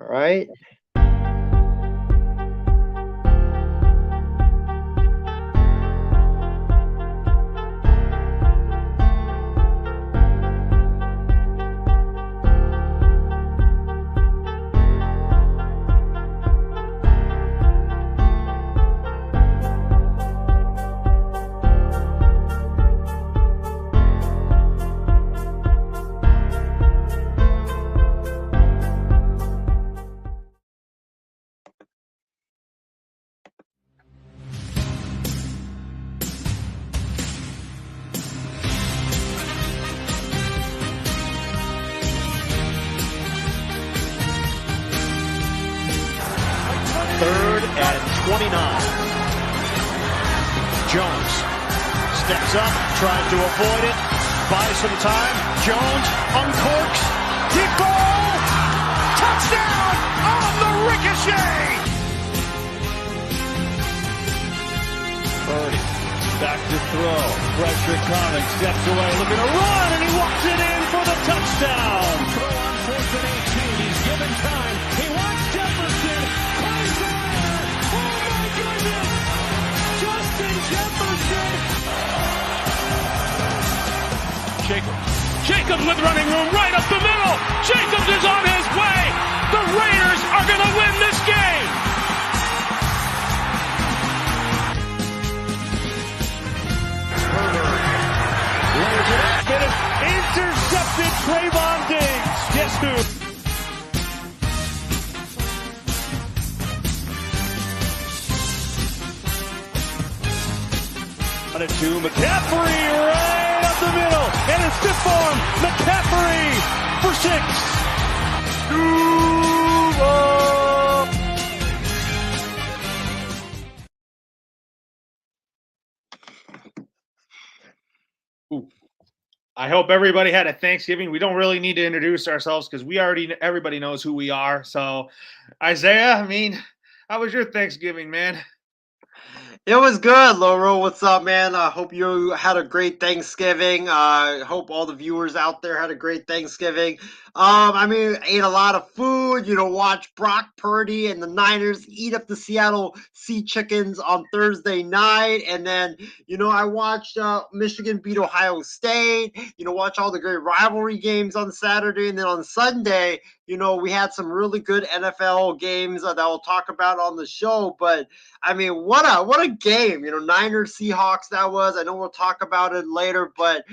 All right. Third and 29. Jones steps up, tries to avoid it, buys some time. Jones uncorks, deep ball, touchdown on the ricochet. Purdy back to throw, pressure coming, steps away, looking to run, and he walks it in for the touchdown. Throw on 4th and 18. He's given time. He wants Jefferson. Oh my goodness! Justin Jefferson! Jacobs with running room right up the middle! Jacobs is on his way! The Raiders are going to win this game! Lays it up, and it's intercepted. Trayvon Diggs. Guess who? To McCaffrey right up the middle, and it's stiff arm. McCaffrey for 6. Ooh. I hope everybody had a Thanksgiving. We don't really need to introduce ourselves because everybody knows who we are. So, Isaiah, I mean, how was your Thanksgiving, man? It was good, Lauro. What's up, man? I hope you had a great Thanksgiving. I hope all the viewers out there had a great Thanksgiving. I mean, ate a lot of food, watched Brock Purdy and the Niners eat up the Seattle Sea Chickens on Thursday night. And then, I watched Michigan beat Ohio State, watch all the great rivalry games on Saturday. And then on Sunday, we had some really good NFL games that I'll talk about on the show. But I mean, what a game, Niners Seahawks that was. I know we'll talk about it later, but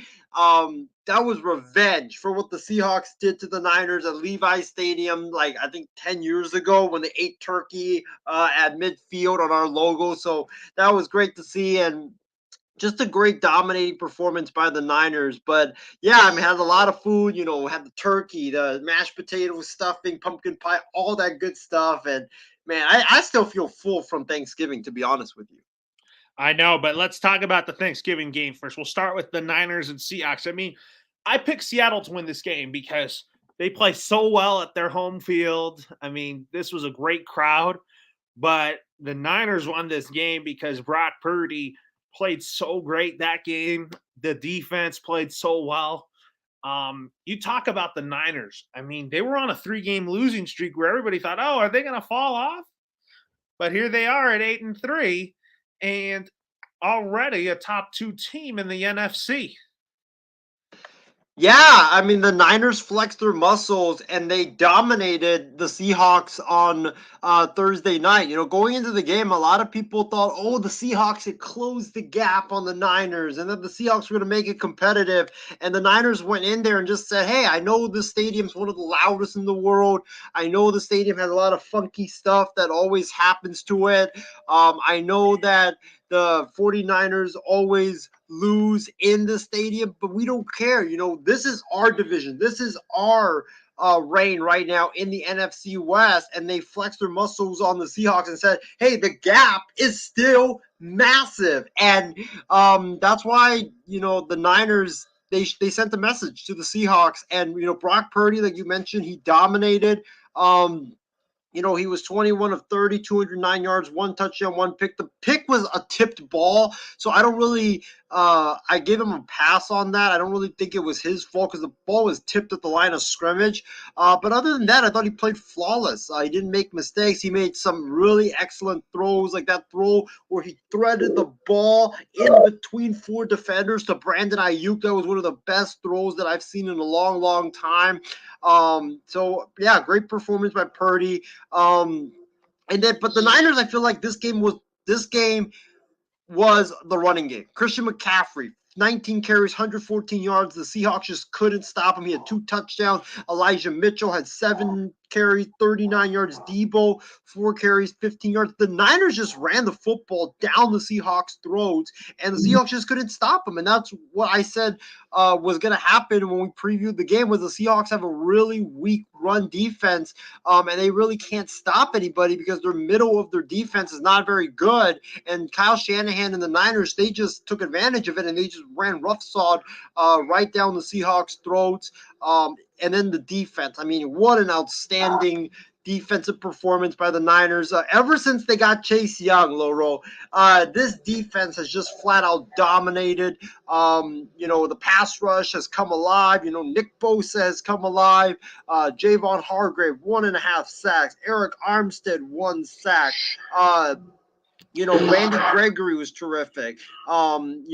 that was revenge for what the Seahawks did to the Niners at Levi Stadium, like I think 10 years ago when they ate turkey at midfield on our logo. So that was great to see, and just a great dominating performance by the Niners. But yeah, I mean, had a lot of food, had the turkey, the mashed potatoes, stuffing, pumpkin pie, all that good stuff. And man, I still feel full from Thanksgiving, to be honest with you. I know, but let's talk about the Thanksgiving game first. We'll start with the Niners and Seahawks. I mean, I picked Seattle to win this game because they play so well at their home field. I mean, this was a great crowd, but the Niners won this game because Brock Purdy played so great that game. The defense played so well. You talk about the Niners. I mean, they were on a 3-game losing streak where everybody thought, oh, are they going to fall off? But here they are at 8-3 and already a top 2 team in the NFC. Yeah, I mean, the Niners flexed their muscles and they dominated the Seahawks on Thursday night. Going into the game, a lot of people thought, oh, the Seahawks had closed the gap on the Niners and that the Seahawks were going to make it competitive. And the Niners went in there and just said, hey, I know the stadium's one of the loudest in the world. I know the stadium has a lot of funky stuff that always happens to it. I know that the 49ers always lose in the stadium, but we don't care. This is our division. This is our reign right now in the NFC West, and they flexed their muscles on the Seahawks and said, hey, the gap is still massive. And that's why, the Niners, they sent a message to the Seahawks. And, Brock Purdy, like you mentioned, he dominated. He was 21 of 30, 209 yards, one touchdown, one pick. The pick was a tipped ball, so I don't really I gave him a pass on that. I don't really think it was his fault because the ball was tipped at the line of scrimmage. But other than that, I thought he played flawless. He didn't make mistakes. He made some really excellent throws, like that throw where he threaded the ball in between four defenders to Brandon Ayuk. That was one of the best throws that I've seen in a long, long time. So yeah, great performance by Purdy. Um, but the Niners, I feel like this game was the running game. Christian McCaffrey, 19 carries, 114 yards. The Seahawks just couldn't stop him. He had 2 touchdowns. Elijah Mitchell had 7 carries, 39 yards. Debo, 4 carries, 15 yards. The Niners just ran the football down the Seahawks' throats, and the Seahawks just couldn't stop them. And that's what I said was going to happen when we previewed the game, was the Seahawks have a really weak run defense, and they really can't stop anybody because their middle of their defense is not very good. And Kyle Shanahan and the Niners, they just took advantage of it, and they just ran roughsawed right down the Seahawks' throats. And then the defense. I mean, what an outstanding defensive performance by the Niners. Ever since they got Chase Young, Loro, this defense has just flat out dominated. The pass rush has come alive. Nick Bosa has come alive. Javon Hargrave, 1.5 sacks. Eric Armstead, 1 sack. Randy Gregory was terrific. Javon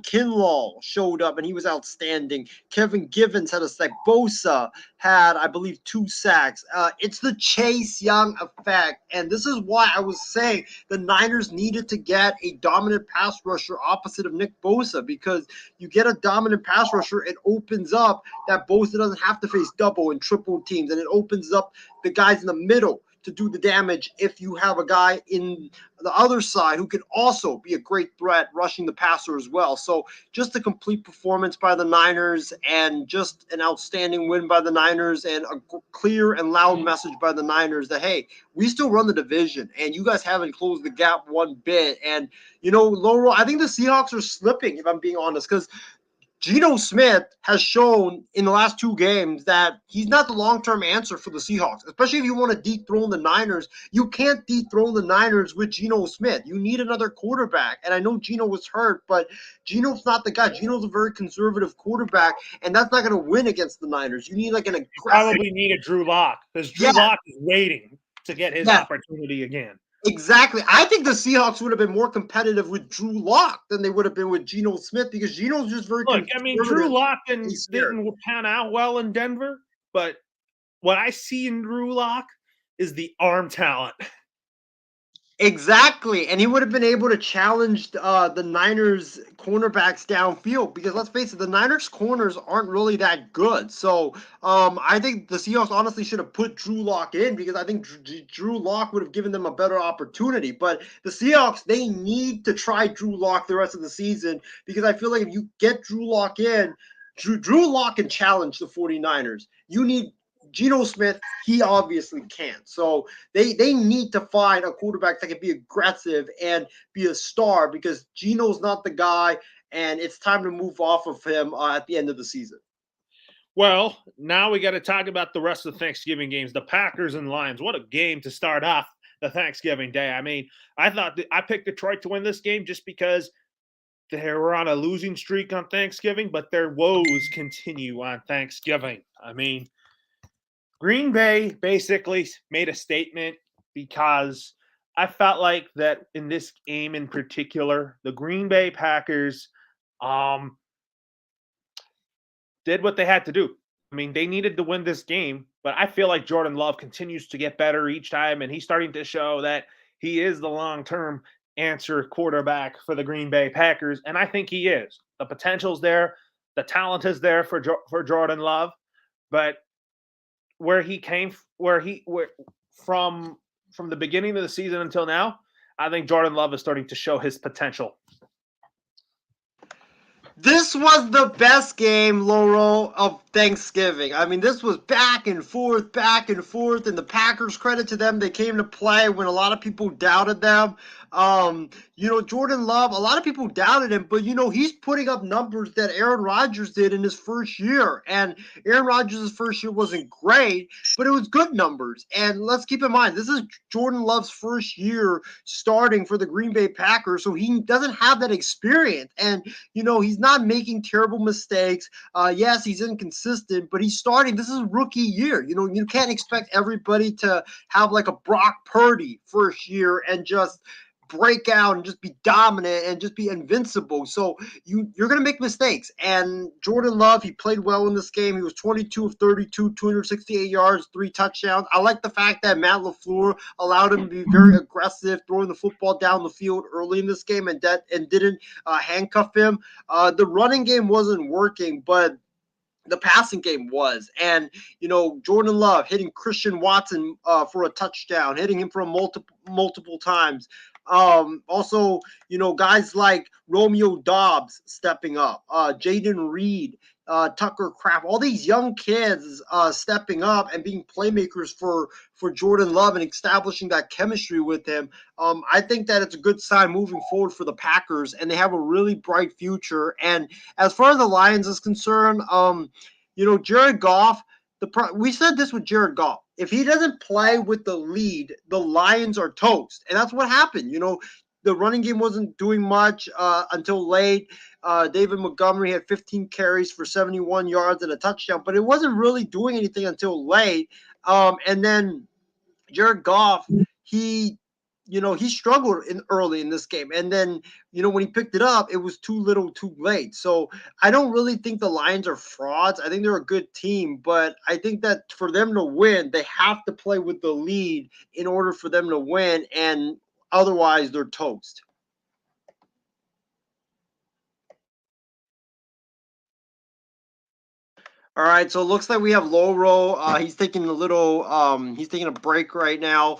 Kinlaw showed up and he was outstanding. Kevin Givens had a sack. Bosa had, I believe, 2 sacks. It's the Chase Young effect. And this is why I was saying the Niners needed to get a dominant pass rusher opposite of Nick Bosa, because you get a dominant pass rusher, it opens up that Bosa doesn't have to face double and triple teams, and it opens up the guys in the middle to do the damage if you have a guy in the other side who can also be a great threat rushing the passer as well. So just a complete performance by the Niners, and just an outstanding win by the Niners, and a clear and loud message by the Niners that, hey, we still run the division and you guys haven't closed the gap one bit. And, Laurel, I think the Seahawks are slipping, if I'm being honest, because Geno Smith has shown in the last 2 games that he's not the long-term answer for the Seahawks, especially if you want to dethrone the Niners. You can't dethrone the Niners with Geno Smith. You need another quarterback. And I know Geno was hurt, but Geno's not the guy. Geno's a very conservative quarterback, and that's not going to win against the Niners. You need like an aggressive. Probably need a Drew Lock, because Drew Lock is waiting to get his opportunity again. Exactly. I think the Seahawks would have been more competitive with Drew Lock than they would have been with Geno Smith, because Geno's just very conservative. I mean, Drew Lock didn't pan out well in Denver, but what I see in Drew Lock is the arm talent. Exactly. And he would have been able to challenge the Niners cornerbacks downfield, because let's face it, the Niners corners aren't really that good. So I think the Seahawks honestly should have put Drew Lock in, because I think Drew Lock would have given them a better opportunity. But the Seahawks, they need to try Drew Lock the rest of the season, because I feel like if you get Drew Lock in, Drew Lock can challenge the 49ers. You need Geno Smith, he obviously can't. So they need to find a quarterback that can be aggressive and be a star, because Geno's not the guy, and it's time to move off of him at the end of the season. Well, now we got to talk about the rest of the Thanksgiving games. The Packers and Lions. What a game to start off the Thanksgiving day. I mean, I thought I picked Detroit to win this game just because they were on a losing streak on Thanksgiving, but their woes continue on Thanksgiving. I mean, Green Bay basically made a statement, because I felt like that in this game in particular, the Green Bay Packers did what they had to do. I mean, they needed to win this game, but I feel like Jordan Love continues to get better each time, and he's starting to show that he is the long-term answer quarterback for the Green Bay Packers, and I think he is. The potential's there, the talent is there for Jordan Love, but from the beginning of the season until now, I think Jordan Love is starting to show his potential. This was the best game, Loro, of Thanksgiving. I mean, this was back and forth, and the Packers, credit to them, they came to play when a lot of people doubted them. Jordan Love, a lot of people doubted him, but he's putting up numbers that Aaron Rodgers did in his first year. And Aaron Rodgers' first year wasn't great, but it was good numbers. And let's keep in mind, this is Jordan Love's first year starting for the Green Bay Packers, so he doesn't have that experience. And he's not making terrible mistakes. Yes, he's inconsistent, but he's starting. This is a rookie year. You can't expect everybody to have like a Brock Purdy first year and just break out and just be dominant and just be invincible. So you're going to make mistakes. And Jordan Love, he played well in this game. He was 22 of 32, 268 yards, 3 touchdowns. I like the fact that Matt LaFleur allowed him to be very aggressive, throwing the football down the field early in this game and didn't handcuff him. The running game wasn't working, but the passing game was. And, Jordan Love hitting Christian Watson for a touchdown, hitting him for multiple times. Also, guys like Romeo Dobbs stepping up, Jaden Reed, Tucker Kraft, all these young kids stepping up and being playmakers for Jordan Love and establishing that chemistry with him. I think that it's a good sign moving forward for the Packers, and they have a really bright future. And as far as the Lions is concerned, Jared Goff, we said this with Jared Goff. If he doesn't play with the lead, the Lions are toast. And that's what happened. The running game wasn't doing much until late. David Montgomery had 15 carries for 71 yards and a touchdown, but it wasn't really doing anything until late. And then Jared Goff, he struggled early in this game. And then, when he picked it up, it was too little too late. So I don't really think the Lions are frauds. I think they're a good team, but I think that for them to win, they have to play with the lead in order for them to win. And otherwise, they're toast. All right, so it looks like we have Loro. He's taking he's taking a break right now.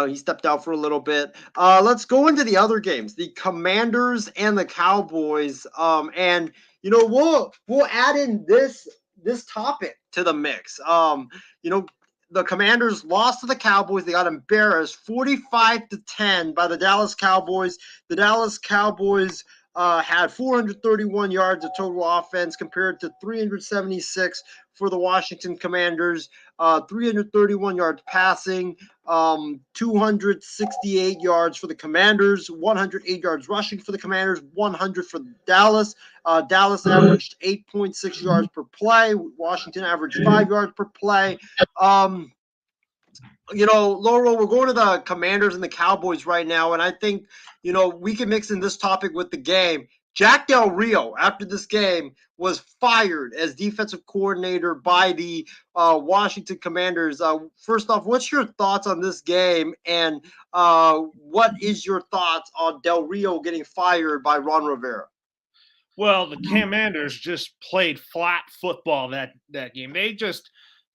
He stepped out for a little bit. Let's go into the other games, the Commanders and the Cowboys. And we'll add in this topic to the mix. The Commanders lost to the Cowboys. They got embarrassed 45-10 by the Dallas Cowboys. The Dallas Cowboys had 431 yards of total offense compared to 376 for the Washington Commanders. 331 yards passing, 268 yards for the Commanders, 108 yards rushing for the Commanders, 100 for Dallas. Dallas averaged 8.6 yards per play. Washington averaged 5 yards per play. Laurel, we're going to the Commanders and the Cowboys right now, and I think, we can mix in this topic with the game. Jack Del Rio, after this game, was fired as defensive coordinator by the Washington Commanders. First off, what's your thoughts on this game, and what is your thoughts on Del Rio getting fired by Ron Rivera? Well, the Commanders just played flat football that game. They just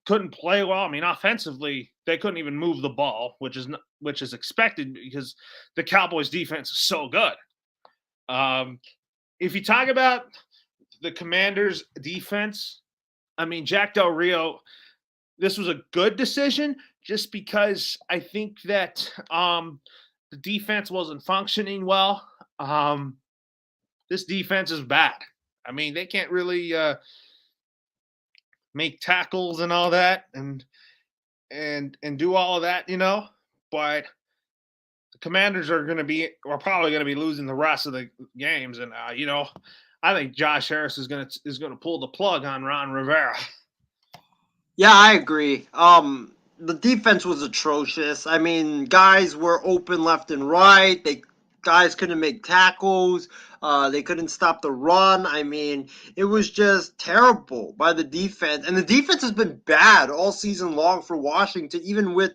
couldn't play well. I mean, offensively, they couldn't even move the ball, which is expected because the Cowboys' defense is so good. If you talk about the Commanders' defense, I mean, Jack Del Rio, this was a good decision just because I think that the defense wasn't functioning well. This defense is bad. I mean, they can't really make tackles and all that and do all of that, but the Commanders are probably going to be losing the rest of the games. And, I think Josh Harris is going to pull the plug on Ron Rivera. Yeah, I agree. The defense was atrocious. I mean, guys were open left and right. Guys couldn't make tackles. They couldn't stop the run. I mean, it was just terrible by the defense. And the defense has been bad all season long for Washington, even with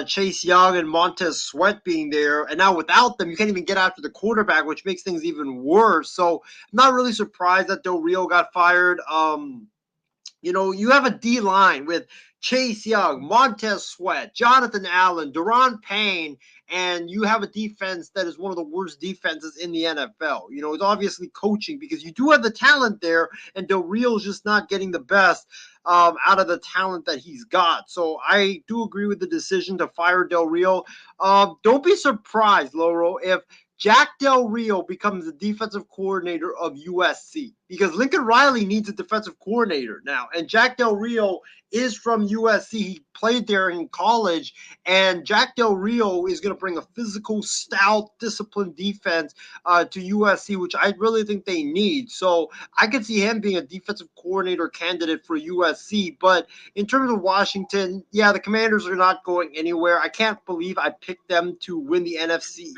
Chase Young and Montez Sweat being there. And now without them, you can't even get after the quarterback, which makes things even worse. So I'm not really surprised that Del Rio got fired. You have a D line with Chase Young, Montez Sweat, Jonathan Allen, Deron Payne, and you have a defense that is one of the worst defenses in the NFL. It's obviously coaching because you do have the talent there, and Del Rio's just not getting the best out of the talent that he's got. So I do agree with the decision to fire Del Rio. Don't be surprised, Loro, if Jack Del Rio becomes the defensive coordinator of USC because Lincoln Riley needs a defensive coordinator now. And Jack Del Rio is from USC. He played there in college. And Jack Del Rio is going to bring a physical, stout, disciplined defense to USC, which I really think they need. So I could see him being a defensive coordinator candidate for USC. But in terms of Washington, yeah, the Commanders are not going anywhere. I can't believe I picked them to win the NFC East.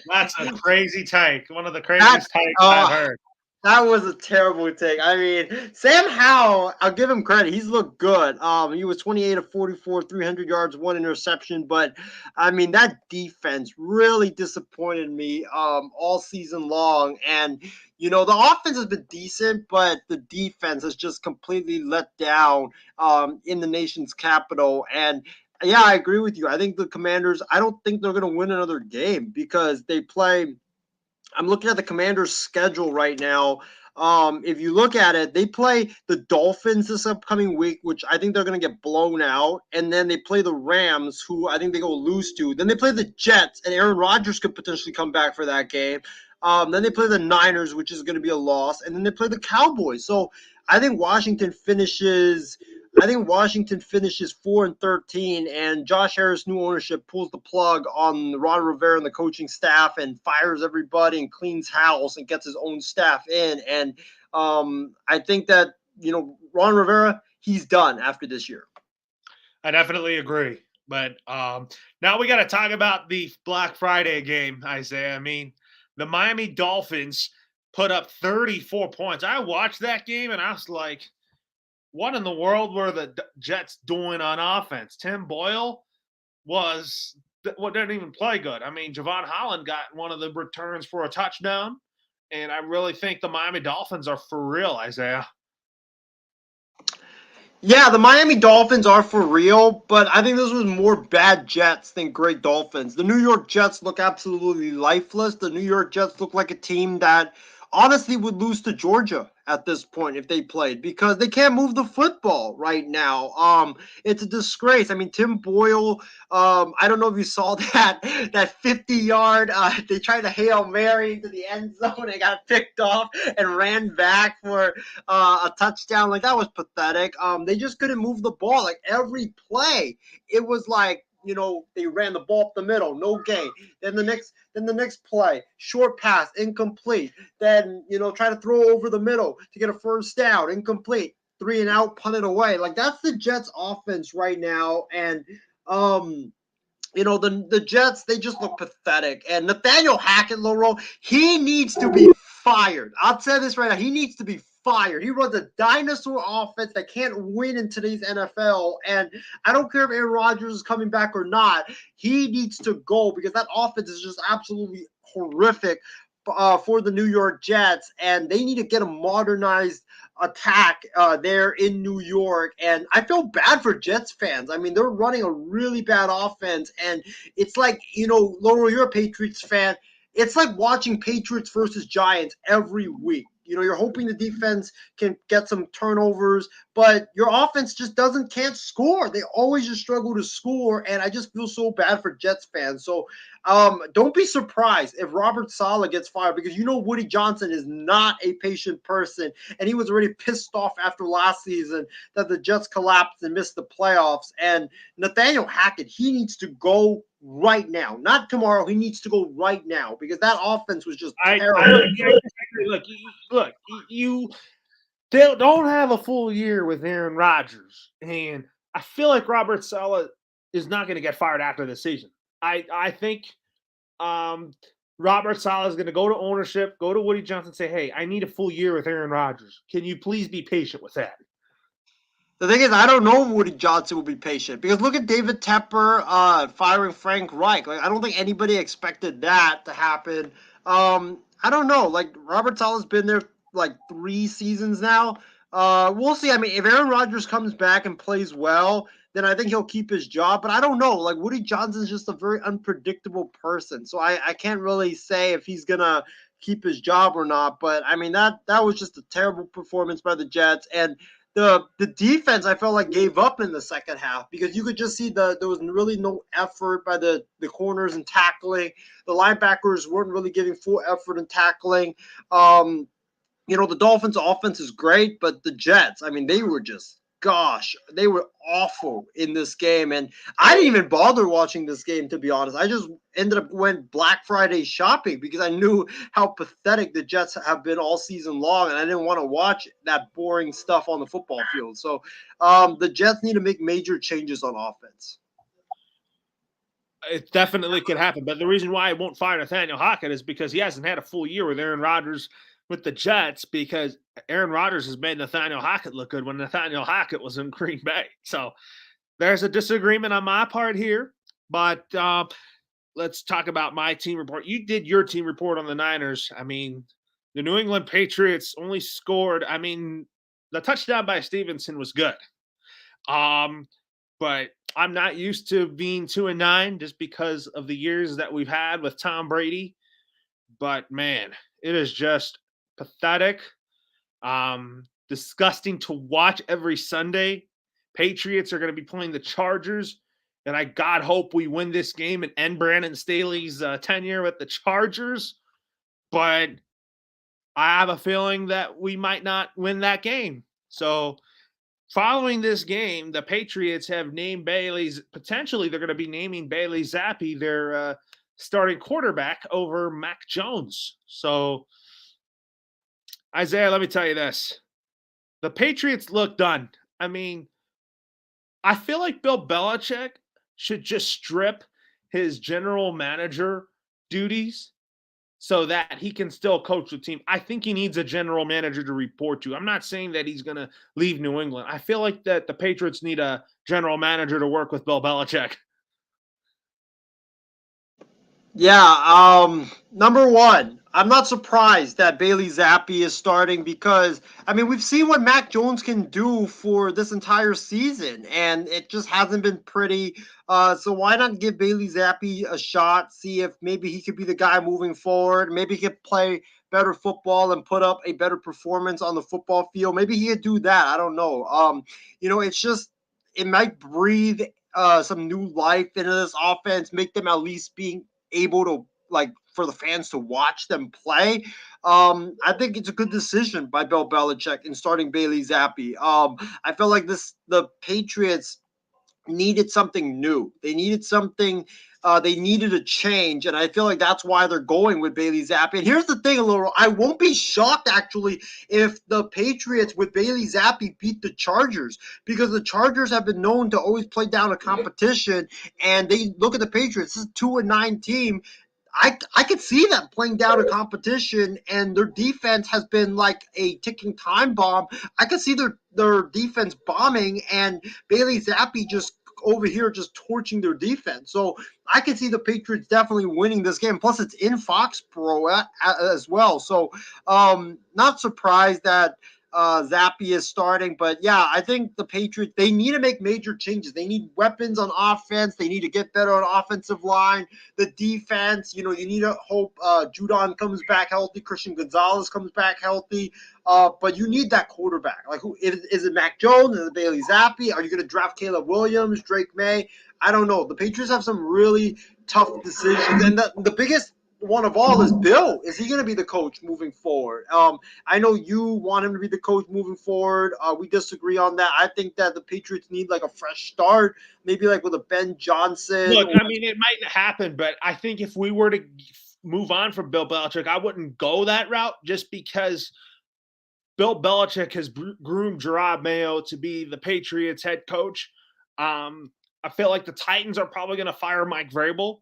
That's a crazy take. One of the craziest takes I've heard. That was a terrible take. I mean, Sam Howell, I'll give him credit. He's looked good. He was 28 of 44, 300 yards, 1 interception. But, I mean, that defense really disappointed me all season long. And, the offense has been decent, but the defense has just completely let down in the nation's capital. And, yeah, I agree with you. I think the Commanders, I don't think they're going to win another game because they play – I'm looking at the Commanders' schedule right now. If you look at it, they play the Dolphins this upcoming week, which I think they're going to get blown out. And then they play the Rams, who I think they go lose to. Then they play the Jets, and Aaron Rodgers could potentially come back for that game. Then they play the Niners, which is going to be a loss. And then they play the Cowboys. So I think Washington finishes 4-13, and Josh Harris' new ownership pulls the plug on Ron Rivera and the coaching staff and fires everybody and cleans house and gets his own staff in. And I think that, Ron Rivera, he's done after this year. I definitely agree. But now we got to talk about the Black Friday game, Isaiah. I mean, the Miami Dolphins put up 34 points. I watched that game and I was like, what in the world were the Jets doing on offense? Tim Boyle didn't even play good. I mean, Javon Holland got one of the returns for a touchdown, and I really think the Miami Dolphins are for real, Isaiah. Yeah, the Miami Dolphins are for real, but I think this was more bad Jets than great Dolphins. The New York Jets look absolutely lifeless. The New York Jets look like a team that honestly would lose to Georgia at this point if they played because they can't move the football right now. It's a disgrace. I mean, Tim Boyle, I don't know if you saw that 50-yard, they tried to Hail Mary into the end zone and got picked off and ran back for a touchdown. Like, that was pathetic. They just couldn't move the ball. Like, every play, it was like, they ran the ball up the middle, no gain. Then the next play, short pass, incomplete. Then, try to throw over the middle to get a first down, incomplete. 3 and out, punt it away. Like, that's the Jets offense right now. And, the Jets, they just look pathetic. And Nathaniel Hackett, Laurel, he needs to be fired. I'll say this right now. He needs to be fired. He runs a dinosaur offense that can't win in today's NFL. And I don't care if Aaron Rodgers is coming back or not. He needs to go because that offense is just absolutely horrific for the New York Jets. And they need to get a modernized attack there in New York. And I feel bad for Jets fans. I mean, they're running a really bad offense. And it's like, Laurel, you're a Patriots fan. It's like watching Patriots versus Giants every week. You're hoping the defense can get some turnovers, but your offense just can't score. They always just struggle to score, and I just feel so bad for Jets fans. So don't be surprised if Robert Saleh gets fired because Woody Johnson is not a patient person, and he was already pissed off after last season that the Jets collapsed and missed the playoffs. And Nathaniel Hackett, he needs to go right now, not tomorrow. He needs to go right now because that offense was just terrible. Look, you don't have a full year with Aaron Rodgers, and I feel like Robert Saleh is not going to get fired after the season. I think Robert Saleh is going to go to ownership, go to Woody Johnson, say, "Hey, I need a full year with Aaron Rodgers. Can you please be patient with that?" The thing is, I don't know if Woody Johnson will be patient because look at David Tepper firing Frank Reich. Like, I don't think anybody expected that to happen. I don't know. Like, Robert Saleh's been there like 3 seasons now. We'll see. I mean, if Aaron Rodgers comes back and plays well, then I think he'll keep his job. But I don't know. Like Woody Johnson's just a very unpredictable person, so I can't really say if he's gonna keep his job or not. But I mean that was just a terrible performance by the Jets, and the defense I felt like gave up in the second half because you could just see there was really no effort by the corners in tackling. The linebackers weren't really giving full effort in tackling. The Dolphins' offense is great, but the Jets, I mean, they were just, gosh, they were awful in this game. And I didn't even bother watching this game, to be honest. I just ended up went Black Friday shopping because I knew how pathetic the Jets have been all season long, and I didn't want to watch that boring stuff on the football field. So the Jets need to make major changes on offense. It definitely could happen, but the reason why I won't fire Nathaniel Hackett is because he hasn't had a full year with Aaron Rodgers with the Jets, because Aaron Rodgers has made Nathaniel Hackett look good when Nathaniel Hackett was in Green Bay. So there's a disagreement on my part here, but let's talk about my team report. You did your team report on the Niners. I mean, the New England Patriots only scored, I mean, the touchdown by Stevenson was good. But I'm not used to being 2-9 just because of the years that we've had with Tom Brady. But man, it is just pathetic, disgusting to watch every Sunday. Patriots are going to be playing the Chargers, and I God hope we win this game and end Brandon Staley's tenure with the Chargers. But I have a feeling that we might not win that game. So following this game, the Patriots have named potentially they're going to be naming Bailey Zappi their starting quarterback over Mac Jones. So, Isaiah, let me tell you this. The Patriots look done. I mean, I feel like Bill Belichick should just strip his general manager duties so that he can still coach the team. I think he needs a general manager to report to. I'm not saying that he's going to leave New England. I feel like that the Patriots need a general manager to work with Bill Belichick. Yeah, number one, I'm not surprised that Bailey Zappi is starting because, I mean, we've seen what Mac Jones can do for this entire season, and it just hasn't been pretty. So why not give Bailey Zappi a shot, see if maybe he could be the guy moving forward. Maybe he could play better football and put up a better performance on the football field. Maybe he could do that. I don't know. It's just, it might breathe some new life into this offense, make them at least being able to, like, for the fans to watch them play. I think it's a good decision by Bill Belichick in starting Bailey Zappi. I felt like the Patriots needed something new. They needed something. They needed a change, and I feel like that's why they're going with Bailey Zappi. And here's the thing, Laurel, I won't be shocked actually if the Patriots with Bailey Zappi beat the Chargers, because the Chargers have been known to always play down a competition, and they look at the Patriots. This is a 2-9 team. I could see them playing down a competition, and their defense has been like a ticking time bomb. I could see their defense bombing, and Bailey Zappi just over here just torching their defense. So I could see the Patriots definitely winning this game. Plus, it's in Foxborough as well. So not surprised that Zappi is starting. But yeah, I think the Patriots, they need to make major changes. They need weapons on offense. They need to get better on offensive line. The defense, you need to hope Judon comes back healthy, Christian Gonzalez comes back healthy. But you need that quarterback. Like, who is it? Mac Jones? Is it Bailey Zappi? Are you going to draft Caleb Williams, Drake May? I don't know. The Patriots have some really tough decisions, and the biggest one of all is Bill. Is he going to be the coach moving forward? I know you want him to be the coach moving forward. We disagree on that. I think that the Patriots need like a fresh start, maybe like with a Ben Johnson. Look, I mean, it might happen, but I think if we were to move on from Bill Belichick, I wouldn't go that route just because Bill Belichick has groomed Gerard Mayo to be the Patriots head coach. I feel like the Titans are probably going to fire Mike Vrabel,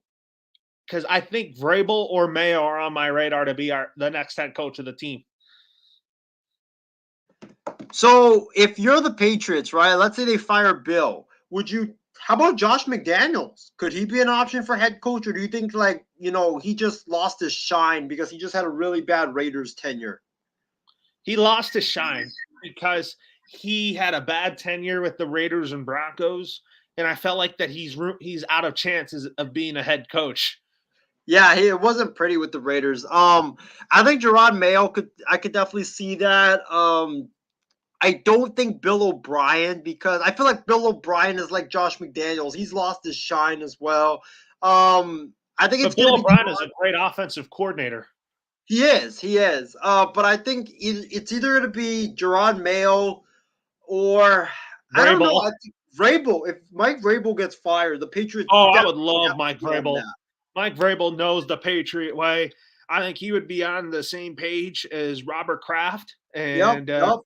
because I think Vrabel or Mayo are on my radar to be the next head coach of the team. So if you're the Patriots, right, let's say they fire Bill, how about Josh McDaniels? Could he be an option for head coach, or do you think he just lost his shine because he just had a really bad Raiders tenure? He lost his shine. because he had a bad tenure with the Raiders and Broncos, and I felt like that he's out of chances of being a head coach. Yeah, it wasn't pretty with the Raiders. I think Gerard Mayo I could definitely see that. I don't think Bill O'Brien, because I feel like Bill O'Brien is like Josh McDaniels. He's lost his shine as well. I think it's But going Bill to be O'Brien is Gerard. a great offensive coordinator. He is, he is. But I think it's either going to be Gerard Mayo or I don't know. Vrabel. I think Vrabel. If Mike Vrabel gets fired, the Patriots Oh, I would definitely love have to Mike give him Vrabel. that. Mike Vrabel knows the Patriot way. I think he would be on the same page as Robert Kraft Yep, yep.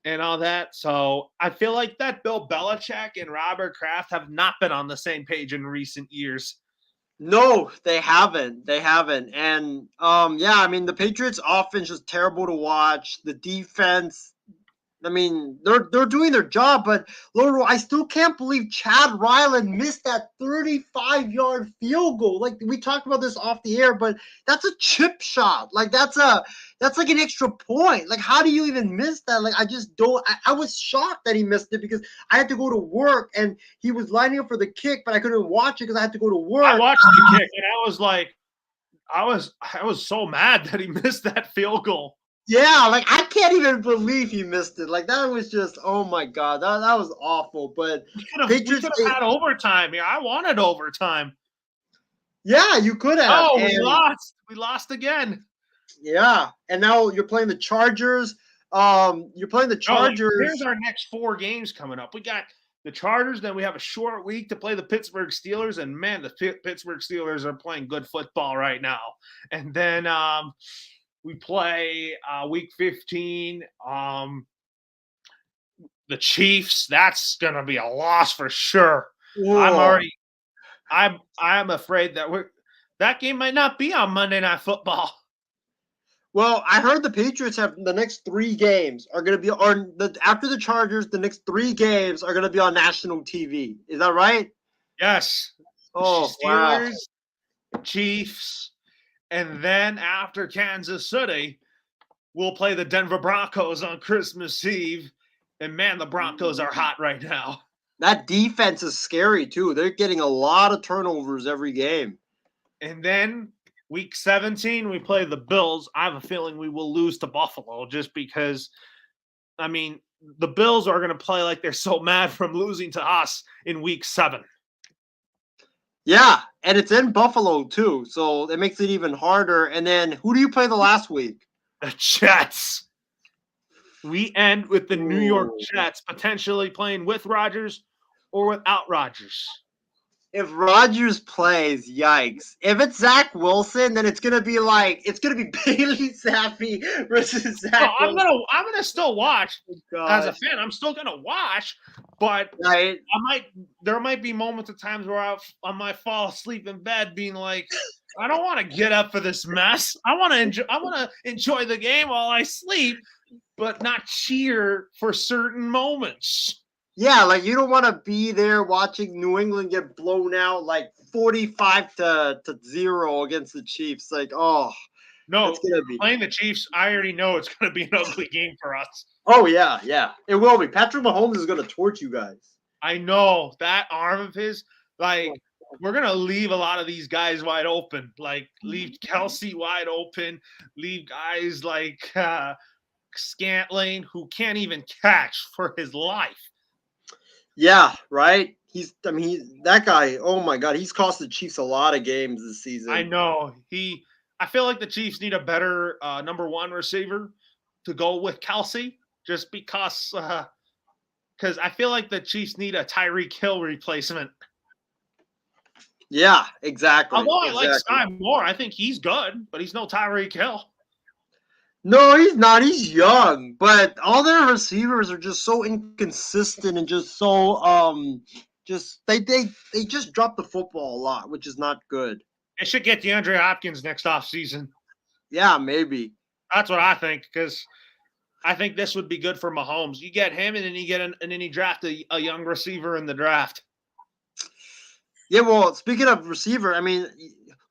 and all that. So I feel like that Bill Belichick and Robert Kraft have not been on the same page in recent years. No, they haven't. They haven't. And yeah, I mean the Patriots offense is terrible to watch. The defense, I mean, they're doing their job, but Loro, I still can't believe Chad Ryland missed that 35-yard field goal. Like we talked about this off the air, but that's a chip shot. Like that's like an extra point. Like how do you even miss that? Like I just don't. I was shocked that he missed it because I had to go to work and he was lining up for the kick, but I couldn't watch it because I had to go to I work. watched the kick and I was like, I was so mad that he missed that field goal. Yeah, like I can't even believe he missed it. Like that was just, oh my god, that was awful. But We could Patriots, have had overtime here. I wanted overtime. yeah, you could have. Oh, we And lost. We lost again. yeah, and now you're playing the Chargers. You're playing the No, Chargers. here's our next 4 games coming up. We got the Chargers, then we have a short week to play the Pittsburgh Steelers, and man, the Pittsburgh Steelers are playing good football right now. And then we play week 15. The Chiefs. That's gonna be a loss for sure. Whoa. I'm afraid that that game might not be on Monday Night Football. Well, I heard the Patriots have the next 3 games are going to be on after the Chargers. The next 3 games are going to be on national TV. Is that right? Yes. Oh, wow. Steelers, Chiefs, and then after Kansas City, we'll play the Denver Broncos on Christmas Eve. And man, the Broncos are hot right now. That defense is scary too. They're getting a lot of turnovers every game. And then week 17, we play the Bills. I have a feeling we will lose to Buffalo just because, I mean, the Bills are going to play like they're so mad from losing to us in week 7. Yeah, and it's in Buffalo too, so it makes it even harder. And then who do you play the last week? The Jets. We end with the New York Ooh. Jets potentially playing with Rodgers or without Rodgers. If Rodgers plays, yikes. If it's Zach Wilson, then it's gonna be Bailey Zappi versus Zach No, Wilson. I'm gonna still watch as a Gosh. fan. I'm still gonna watch, but Right? there might be moments of times where I might fall asleep in bed, being like, I don't want to get up for this mess. I want to enjoy the game while I sleep, but not cheer for certain moments. Yeah, like you don't want to be there watching New England get blown out like 45-0 against the Chiefs. Like, oh, No, it's gonna be. playing the Chiefs, I already know it's going to be an ugly game for us. Oh yeah, yeah, it will be. Patrick Mahomes is gonna torch you guys. I know that arm of his, like, we're going to leave a lot of these guys wide open. Like, leave Kelsey wide open, leave guys like Scantling who can't even catch for his life. Yeah, right. That guy. Oh my God, he's cost the Chiefs a lot of games this season. I know. I feel like the Chiefs need a better number 1 receiver to go with Kelsey, just because I feel like the Chiefs need a Tyreek Hill replacement. Yeah, exactly. Although I like Sky Moore, I think he's good, but he's no Tyreek Hill. No, he's not. He's young, but all their receivers are just so inconsistent and just so they just drop the football a lot, which is not good. They should get DeAndre Hopkins next offseason. Yeah, maybe. That's what I think, because I think this would be good for Mahomes. You get him, and then you draft a young receiver in the draft. Yeah, well, speaking of receiver, I mean,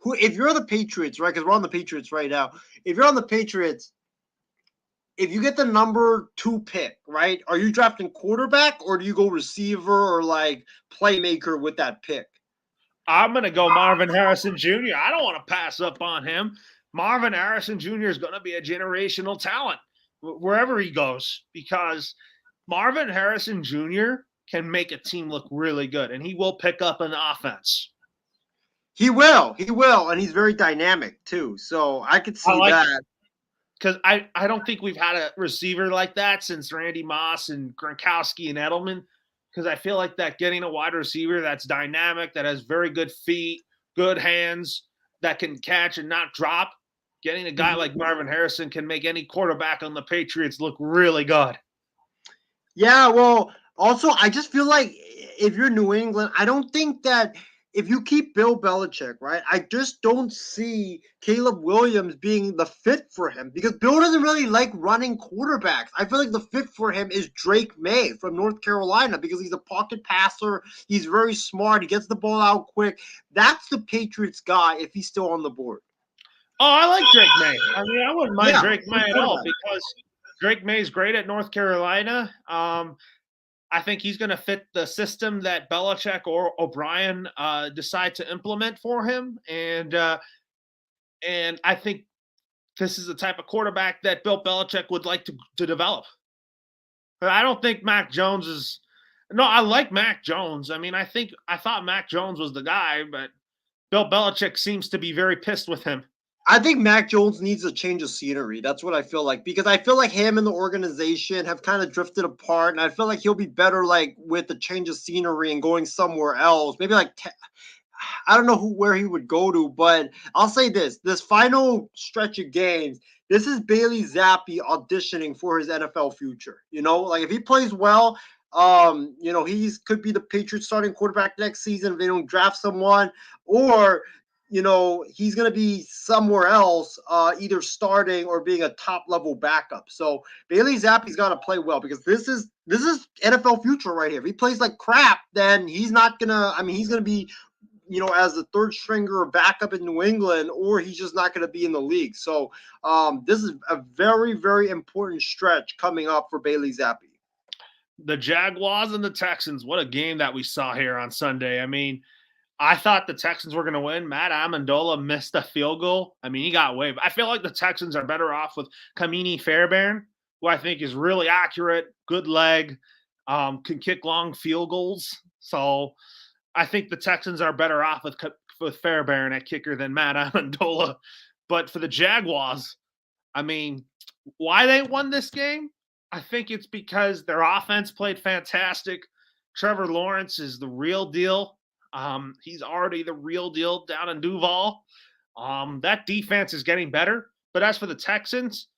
if you're the Patriots, right? Because we're on the Patriots right now. If you're on the Patriots, if you get the number 2 pick, right? Are you drafting quarterback or do you go receiver or like playmaker with that pick? I'm going to go Marvin Harrison Jr. I don't want to pass up on him. Marvin Harrison Jr. is going to be a generational talent wherever he goes because Marvin Harrison Jr. can make a team look really good, and he will pick up an offense. He will, and he's very dynamic too. So I could see that. Because I don't think we've had a receiver like that since Randy Moss and Gronkowski and Edelman. Because I feel like that getting a wide receiver that's dynamic, that has very good feet, good hands, that can catch and not drop. Getting a guy like Marvin Harrison can make any quarterback on the Patriots look really good. Yeah, well, also I just feel like if you're New England, I don't think that if you keep Bill Belichick, right? I just don't see Caleb Williams being the fit for him because Bill doesn't really like running quarterbacks. I feel like the fit for him is Drake May from North Carolina because he's a pocket passer. He's very smart. He gets the ball out quick. That's the Patriots guy if he's still on the board. Oh, I like Drake May. I mean, I wouldn't mind Drake May at all quarterback. because Drake May is great at North Carolina. I think he's going to fit the system that Belichick or O'Brien decide to implement for him, and I think this is the type of quarterback that Bill Belichick would like to develop. But I don't think Mac Jones is. No, I like Mac Jones. I mean, I thought Mac Jones was the guy, but Bill Belichick seems to be very pissed with him. I think Mac Jones needs a change of scenery. That's what I feel like because I feel like him and the organization have kind of drifted apart, and I feel like he'll be better like with a change of scenery and going somewhere else. Maybe like I don't know where he would go to, but I'll say this final stretch of games, this is Bailey Zappi auditioning for his NFL future. You know, like if he plays well, you know, he's could be the Patriots starting quarterback next season if they don't draft someone, or you know, he's going to be somewhere else, either starting or being a top level backup. So Bailey Zappi's got to play well because this is NFL future right here. If he plays like crap, then he's not gonna. I mean, he's gonna be, you know, as the third stringer or backup in New England, or he's just not going to be in the league. So this is a very, very important stretch coming up for Bailey Zappi. The Jaguars and the Texans, what a game that we saw here on Sunday. I mean, I thought the Texans were going to win. Matt Amendola missed a field goal. I mean, he got away. I feel like the Texans are better off with Kamini Fairbairn, who I think is really accurate, good leg, can kick long field goals. So I think the Texans are better off with Fairbairn at kicker than Matt Amendola. But for the Jaguars, I mean, why they won this game? I think it's because their offense played fantastic. Trevor Lawrence is the real deal. He's already the real deal down in Duval. That defense is getting better. But as for the Texans,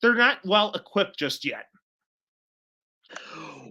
they're not well equipped just yet.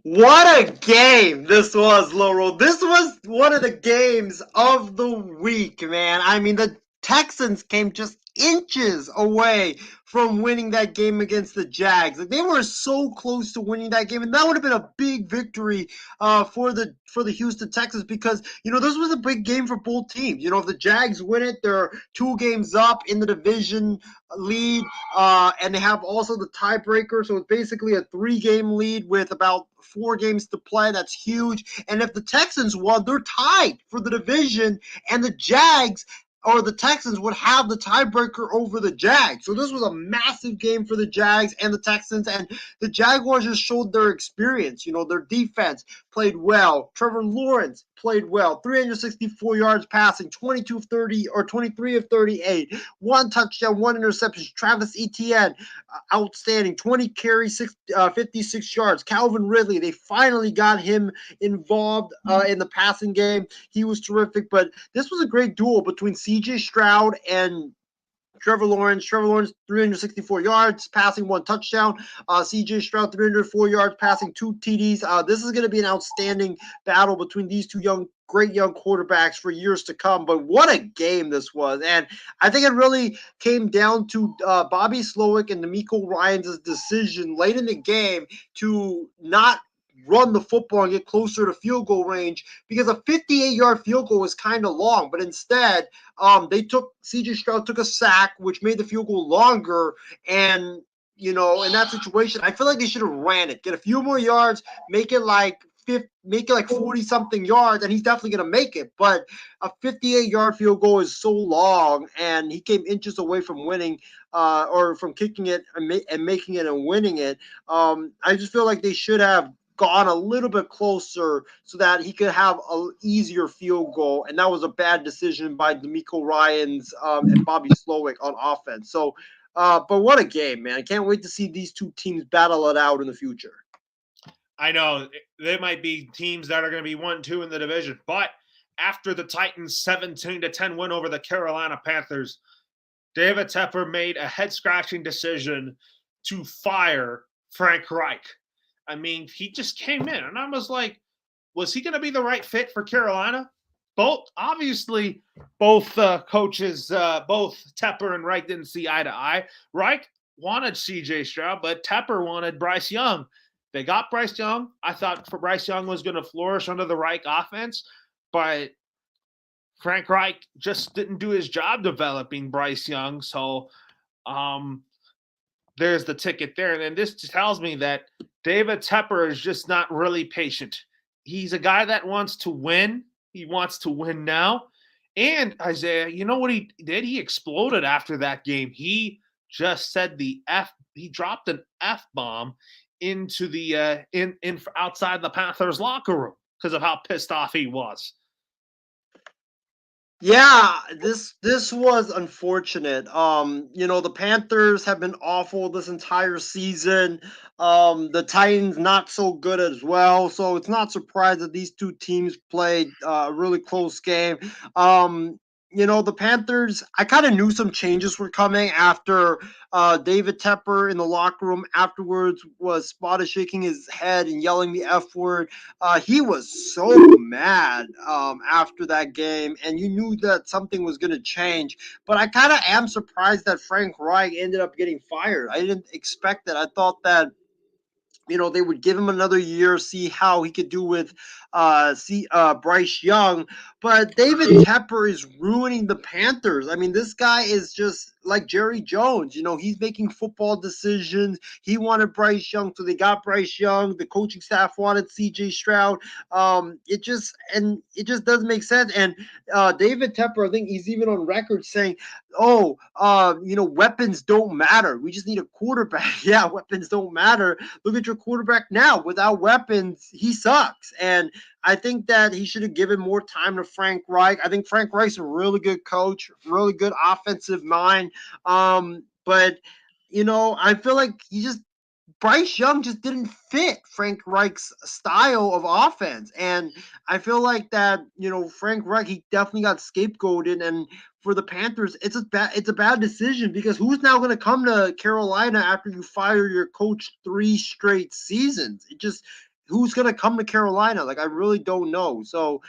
What a game this was, Laurel. This was one of the games of the week, man. I mean, the Texans came just inches away from winning that game against the Jags. Like, they were so close to winning that game, and that would have been a big victory for the Houston Texans because, you know, this was a big game for both teams. You know, if the Jags win it, they're 2 games up in the division lead, and they have also the tiebreaker, so it's basically a 3-game lead with about 4 games to play. That's huge. And if the Texans won, they're tied for the division, and the Jags or the Texans would have the tiebreaker over the Jags. So this was a massive game for the Jags and the Texans, and the Jaguars just showed their experience. You know, their defense played well. Trevor Lawrence played well. 364 yards passing, 22 of 30 or 23 of 38. 1 touchdown, 1 interception. Travis Etienne, outstanding. 20 carries, 56 yards. Calvin Ridley, they finally got him involved in the passing game. He was terrific, but this was a great duel between CJ Stroud and Trevor Lawrence. Trevor Lawrence, 364 yards, passing 1 touchdown. CJ Stroud, 304 yards, passing 2 TDs. This is going to be an outstanding battle between these 2 great young quarterbacks for years to come. But what a game this was. And I think it really came down to Bobby Slowick and D'Amico Ryans' decision late in the game to not run the football and get closer to field goal range because a 58-yard field goal was kind of long, but instead CJ Stroud took a sack, which made the field goal longer, and in that situation, I feel like they should have ran it, get a few more yards, make it like 40 something yards, and he's definitely going to make it. But a 58-yard field goal is so long, and he came inches away from winning, or from kicking it and making it and winning it. I just feel like they should have gone a little bit closer so that he could have an easier field goal. And that was a bad decision by D'Amico Ryans and Bobby Slowick on offense. So, but what a game, man. I can't wait to see these two teams battle it out in the future. I know they might be teams that are going to be 1-2 in the division, but after the Titans 17-10 win over the Carolina Panthers, David Tepper made a head-scratching decision to fire Frank Reich. I mean, he just came in, and I was like, was he going to be the right fit for Carolina? Both coaches, both Tepper and Reich didn't see eye to eye. Reich wanted CJ Stroud, but Tepper wanted Bryce Young. They got Bryce Young. I thought Bryce Young was going to flourish under the Reich offense, but Frank Reich just didn't do his job developing Bryce Young. So there's the ticket there. And this tells me that David Tepper is just not really patient. He's a guy that wants to win. He wants to win now. And Isaiah, you know what he did? He exploded after that game. He just said he dropped an F-bomb into the in outside the Panthers locker room because of how pissed off he was. Yeah, this was unfortunate. The Panthers have been awful this entire season. The Titans not so good as well. So it's not surprised that these two teams played a really close game. The Panthers, I kind of knew some changes were coming after David Tepper in the locker room afterwards was spotted shaking his head and yelling the F word. He was so mad after that game, and you knew that something was going to change. But I kind of am surprised that Frank Reich ended up getting fired. I didn't expect that. I thought that they would give him another year, see how he could do with Bryce Young. But David Tepper is ruining the Panthers. I mean, this guy is just like Jerry Jones. He's making football decisions. He wanted Bryce Young, so they got Bryce Young. The coaching staff wanted CJ Stroud. It just doesn't make sense. And David Tepper, I think he's even on record saying, weapons don't matter. We just need a quarterback. Yeah, weapons don't matter. Look at your quarterback now. Without weapons, he sucks. And I think that he should have given more time to Frank Reich. I think Frank Reich's a really good coach, really good offensive mind. But I feel like Bryce Young just didn't fit Frank Reich's style of offense. And I feel like that, Frank Reich, he definitely got scapegoated. And for the Panthers, it's a bad decision because who's now going to come to Carolina after you fire your coach 3 straight seasons? Who's going to come to Carolina? Like, I really don't know. So,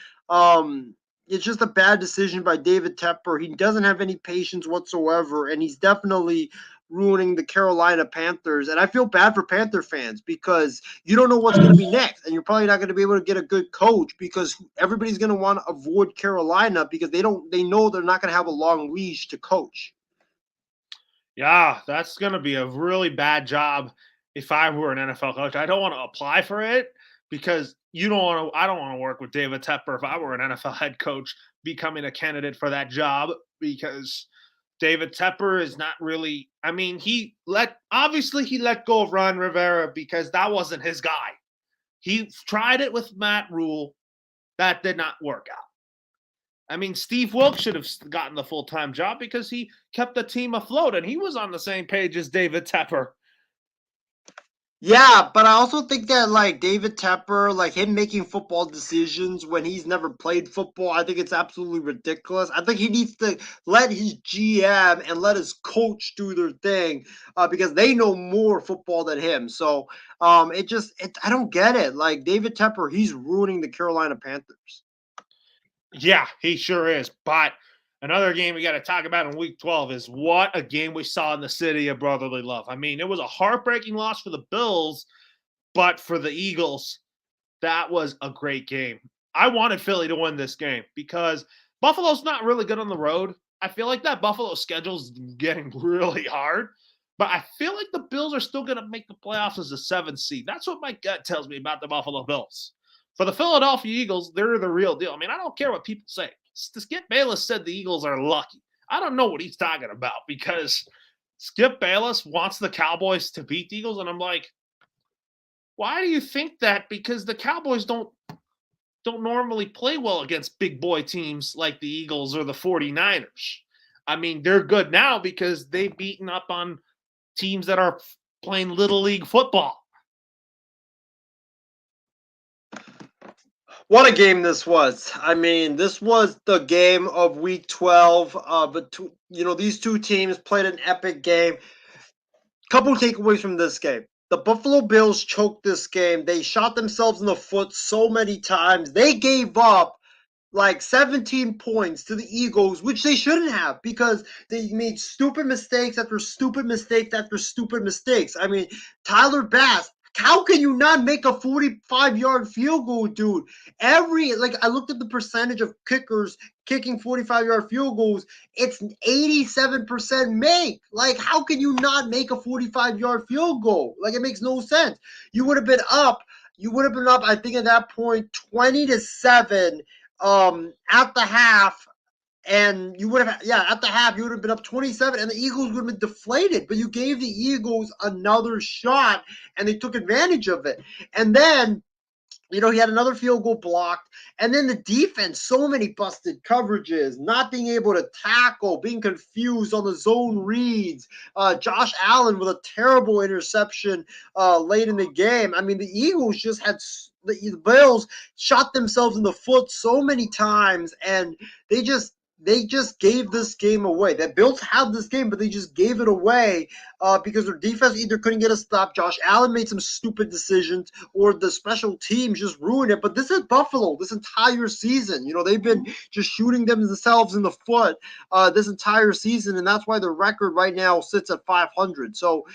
it's just a bad decision by David Tepper. He doesn't have any patience whatsoever, and he's definitely ruining the Carolina Panthers. And I feel bad for Panther fans because you don't know what's going to be next, and you're probably not going to be able to get a good coach because everybody's going to want to avoid Carolina because they know they're not going to have a long leash to coach. Yeah, that's going to be a really bad job if I were an NFL coach. I don't want to apply for it because I don't want to work with David Tepper if I were an NFL head coach becoming a candidate for that job because David Tepper is not really, I mean, he let go of Ron Rivera because that wasn't his guy. He tried it with Matt Rule. That did not work out. I mean, Steve Wilkes should have gotten the full-time job because he kept the team afloat and he was on the same page as David Tepper. Yeah, but I also think that like David Tepper, like him making football decisions when he's never played football, I think it's absolutely ridiculous. I think he needs to let his GM and let his coach do their thing because they know more football than him. So I don't get it. Like David Tepper, he's ruining the Carolina Panthers. Yeah, he sure is. But another game we got to talk about in Week 12 is what a game we saw in the city of brotherly love. I mean, it was a heartbreaking loss for the Bills, but for the Eagles, that was a great game. I wanted Philly to win this game because Buffalo's not really good on the road. I feel like that Buffalo schedule's getting really hard. But I feel like the Bills are still going to make the playoffs as a 7th seed. That's what my gut tells me about the Buffalo Bills. For the Philadelphia Eagles, they're the real deal. I mean, I don't care what people say. Skip Bayless said the Eagles are lucky. I don't know what he's talking about because Skip Bayless wants the Cowboys to beat the Eagles. And I'm like, why do you think that? Because the Cowboys don't normally play well against big boy teams like the Eagles or the 49ers. I mean, they're good now because they've beaten up on teams that are playing little league football. What a game this was. I mean, this was the game of week 12. But these two teams played an epic game. Couple takeaways from this game. The Buffalo Bills choked this game. They shot themselves in the foot so many times. They gave up like 17 points to the Eagles, which they shouldn't have because they made stupid mistakes after stupid mistakes after stupid mistakes. I mean, Tyler Bass, how can you not make a 45-yard field goal, dude? I looked at the percentage of kickers kicking 45-yard field goals. It's 87% make. Like, how can you not make a 45-yard field goal? Like, it makes no sense. You would have been up, I think at that point, 20-7 at the half, and at the half you would have been up 27 and the Eagles would have been deflated, but you gave the Eagles another shot and they took advantage of it. And then he had another field goal blocked. And then the defense, so many busted coverages, not being able to tackle, being confused on the zone reads. Josh Allen with a terrible interception late in the game. I mean, the Eagles just had the Bills shot themselves in the foot so many times, and they just gave this game away. The Bills had this game, but they just gave it away because their defense either couldn't get a stop. Josh Allen made some stupid decisions, or the special teams just ruined it. But this is Buffalo this entire season. They've been just shooting themselves in the foot this entire season, and that's why the record right now sits at 500. So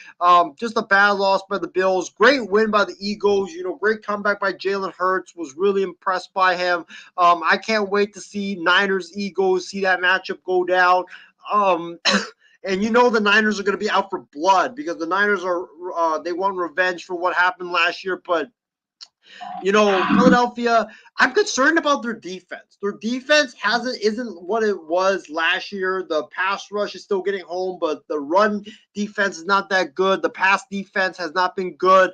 just a bad loss by the Bills. Great win by the Eagles. Great comeback by Jalen Hurts. Was really impressed by him. I can't wait to see Niners-Eagles, see that matchup go down. And the Niners are going to be out for blood because the Niners they want revenge for what happened last year. But Philadelphia, I'm concerned about their defense. Their defense isn't what it was last year. The pass rush is still getting home, but the run defense is not that good. The pass defense has not been good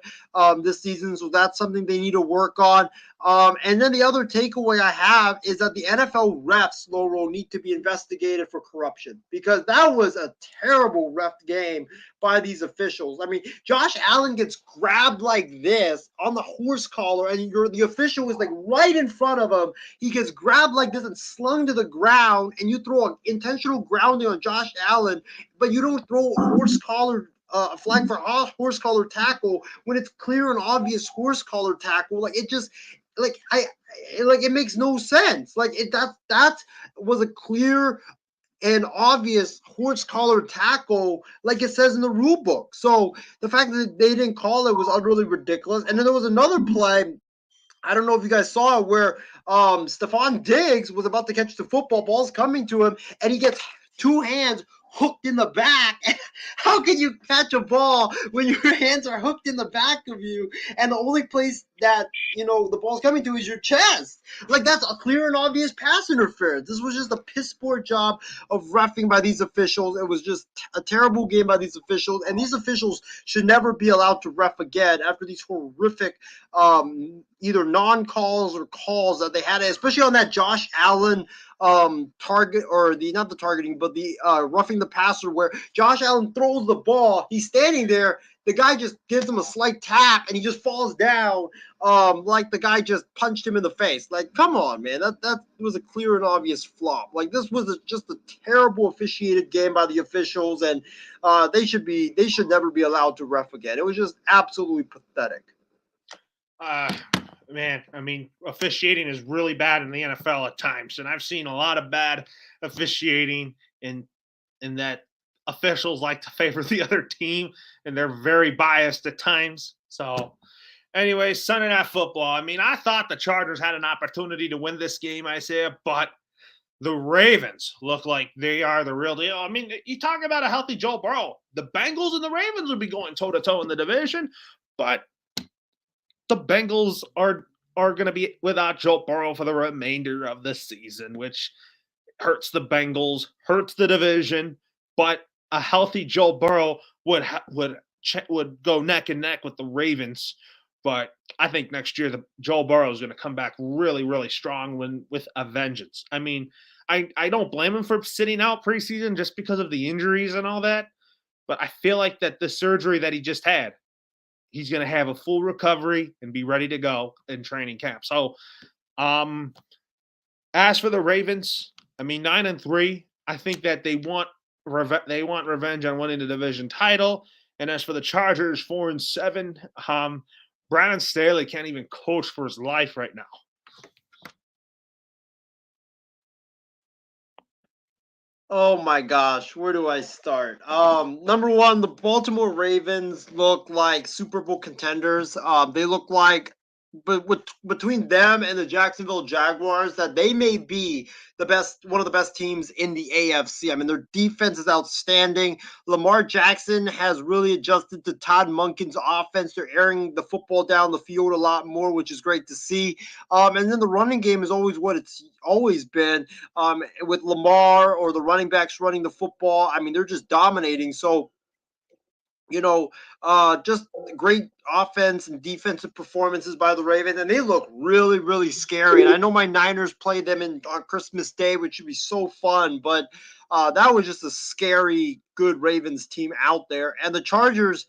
this season, so that's something they need to work on. And then the other takeaway I have is that the NFL refs, Loro, need to be investigated for corruption because that was a terrible ref game by these officials. I mean, Josh Allen gets grabbed like this on the horse collar, and the official is like right in front of him. He gets grabbed like this and slung to the ground, and you throw an intentional grounding on Josh Allen, but you don't throw a flag for a horse collar tackle when it's clear and obvious horse collar tackle. Like, it just it makes no sense. That was a clear and obvious horse collar tackle, like it says in the rule book. So the fact that they didn't call it was utterly ridiculous. And then there was another play, I don't know if you guys saw it, where Stephon Diggs was about to catch the football, ball's coming to him, and he gets two hands hooked in the back. How can you catch a ball when your hands are hooked in the back of you, and the only place that the ball's coming to is your chest? Like, that's a clear and obvious pass interference. This was just a piss poor job of reffing by these officials. It was just a terrible game by these officials, and these officials should never be allowed to ref again after these horrific either non-calls or calls that they had, especially on that Josh Allen target, or not the targeting, but the roughing the passer, where Josh Allen throws the ball. He's standing there. The guy just gives him a slight tap, and he just falls down like the guy just punched him in the face. Like, come on, man. That was a clear and obvious flop. Like, this was just a terrible officiated game by the officials, and they should never be allowed to ref again. It was just absolutely pathetic. Man, I mean, officiating is really bad in the NFL at times, and I've seen a lot of bad officiating in that officials like to favor the other team, and they're very biased at times. So, anyway, Sunday Night Football. I mean, I thought the Chargers had an opportunity to win this game, Isaiah, but The Ravens look like they are the real deal. I mean, you talk about a healthy Joe Burrow. The Bengals and the Ravens would be going toe to toe in the division, but the Bengals are going to be without Joe Burrow for the remainder of the season, which hurts the Bengals, hurts the division. But a healthy Joe Burrow would go neck and neck with the Ravens. But I think next year the Joe Burrow is going to come back really, really strong with a vengeance. I mean, I don't blame him for sitting out preseason just because of the injuries and all that. But I feel like that the surgery that he just had, he's going to have a full recovery and be ready to go in training camp. So, as for the Ravens, I mean 9-3. I think that they want revenge on winning the division title. And as for the Chargers, 4-7, Brandon Staley can't even coach for his life right now. Oh my gosh, where do I start? Number one, the Baltimore Ravens look like Super Bowl contenders. They look like, but between them and the Jacksonville Jaguars, that they may be one of the best teams in the AFC. I mean, their defense is outstanding. Lamar Jackson has really adjusted to Todd Monken's offense. They're airing the football down the field a lot more, which is great to see. And then the running game is always what it's always been, with Lamar or the running backs running the football. I mean, they're just dominating. So, just great offense and defensive performances by the Ravens, and they look really, really scary. And I know my Niners played them on Christmas Day, which should be so fun, but that was just a scary, good Ravens team out there. And the Chargers,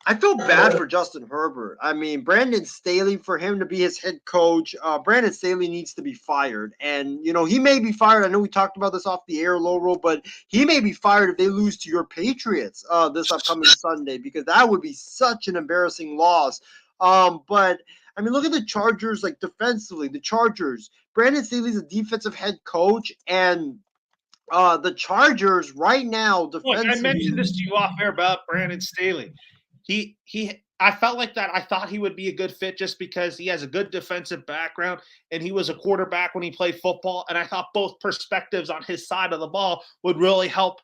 I feel bad for Justin Herbert. I mean, Brandon Staley, for him to be his head coach, Brandon Staley needs to be fired. And, he may be fired. I know we talked about this off the air, Laurel, but he may be fired if they lose to your Patriots this upcoming Sunday, because that would be such an embarrassing loss. But, I mean, look at the Chargers, like defensively, the Chargers. Brandon Staley's a defensive head coach, and the Chargers right now Look, I defensively. mentioned this to you off air about Brandon Staley. I felt like that. I thought he would be a good fit just because he has a good defensive background and he was a quarterback when he played football. And I thought both perspectives on his side of the ball would really help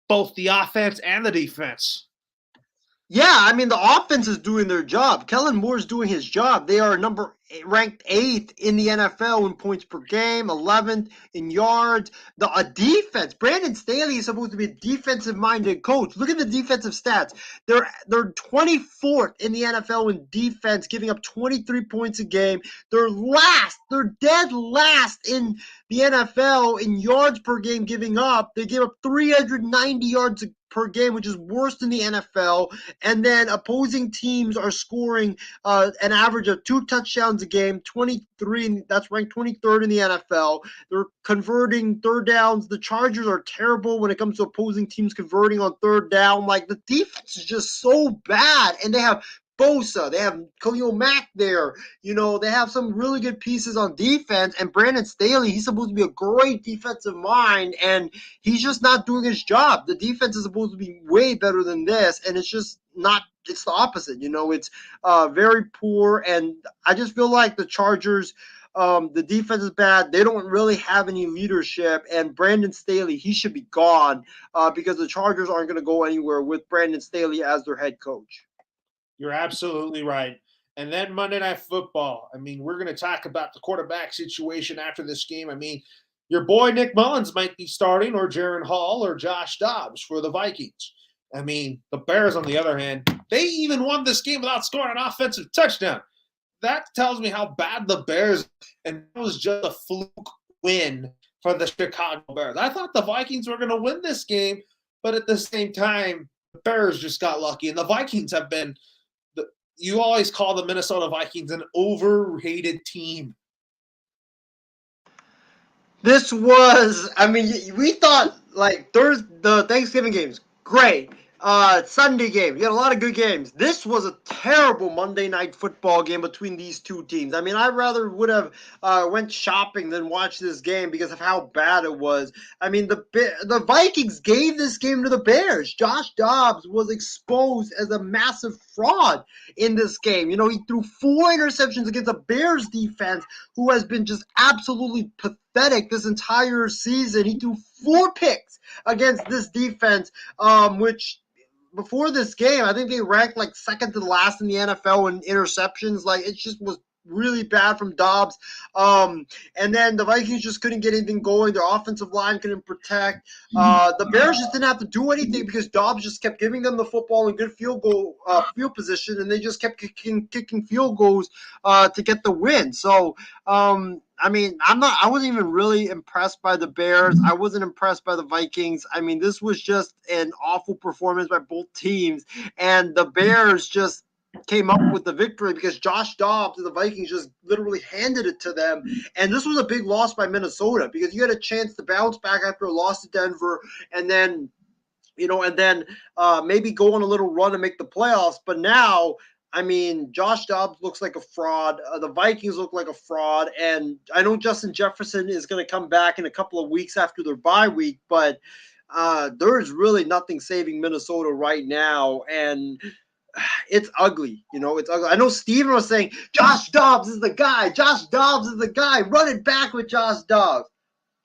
both the offense and the defense. Yeah, I mean, the offense is doing their job. Kellen Moore's doing his job. They are ranked 8th in the NFL in points per game, 11th in yards. The defense, Brandon Staley is supposed to be a defensive-minded coach. Look at the defensive stats. They're 24th in the NFL in defense, giving up 23 points a game. They're dead last in the NFL in yards per game giving up. They gave up 390 yards per game, which is worse than the NFL. And then opposing teams are scoring an average of 2 touchdowns a game, 23. That's ranked 23rd in the NFL. They're converting third downs. The Chargers are terrible when it comes to opposing teams converting on third down. Like, the defense is just so bad, and they have Bosa, they have Khalil Mack there. They have some really good pieces on defense. And Brandon Staley, he's supposed to be a great defensive mind, and he's just not doing his job. The defense is supposed to be way better than this, and it's just not. It's the opposite. It's very poor, and I just feel like the Chargers. The defense is bad. They don't really have any leadership, and Brandon Staley, he should be gone because the Chargers aren't going to go anywhere with Brandon Staley as their head coach. You're absolutely right. And then Monday Night Football. I mean, we're going to talk about the quarterback situation after this game. I mean, your boy Nick Mullins might be starting, or Jaron Hall, or Josh Dobbs for the Vikings. I mean, the Bears, on the other hand, they even won this game without scoring an offensive touchdown. That tells me how bad the Bears, and it was just a fluke win for the Chicago Bears. I thought the Vikings were going to win this game, but at the same time, the Bears just got lucky, and the Vikings have been – you always call the Minnesota Vikings an overrated team. This was, I mean, we thought like the Thanksgiving games, great. Sunday game, you had a lot of good games. This was a terrible Monday Night Football game between these two teams. I mean, I rather would have went shopping than watched this game because of how bad it was. I mean, the Vikings gave this game to the Bears. Josh Dobbs was exposed as a massive fraud in this game. He threw 4 interceptions against the Bears defense, who has been just absolutely pathetic pathetic this entire season. He threw 4 picks against this defense, which before this game, I think they ranked like second to the last in the NFL in interceptions. Like it just was really bad from Dobbs. And then the Vikings just couldn't get anything going. Their offensive line couldn't protect. The Bears just didn't have to do anything because Dobbs just kept giving them the football in good field position, and they just kept kicking field goals to get the win. So I mean, I wasn't even really impressed by the Bears. I wasn't impressed by the Vikings. I mean, this was just an awful performance by both teams, and the Bears just came up with the victory because Josh Dobbs and the Vikings just literally handed it to them. And this was a big loss by Minnesota because you had a chance to bounce back after a loss to Denver, and then maybe go on a little run and make the playoffs. But now, I mean, Josh Dobbs looks like a fraud. The Vikings look like a fraud. And I know Justin Jefferson is going to come back in a couple of weeks after their bye week, but there's really nothing saving Minnesota right now. And it's ugly. It's ugly. I know Steven was saying, Josh Dobbs is the guy. Josh Dobbs is the guy. Run it back with Josh Dobbs.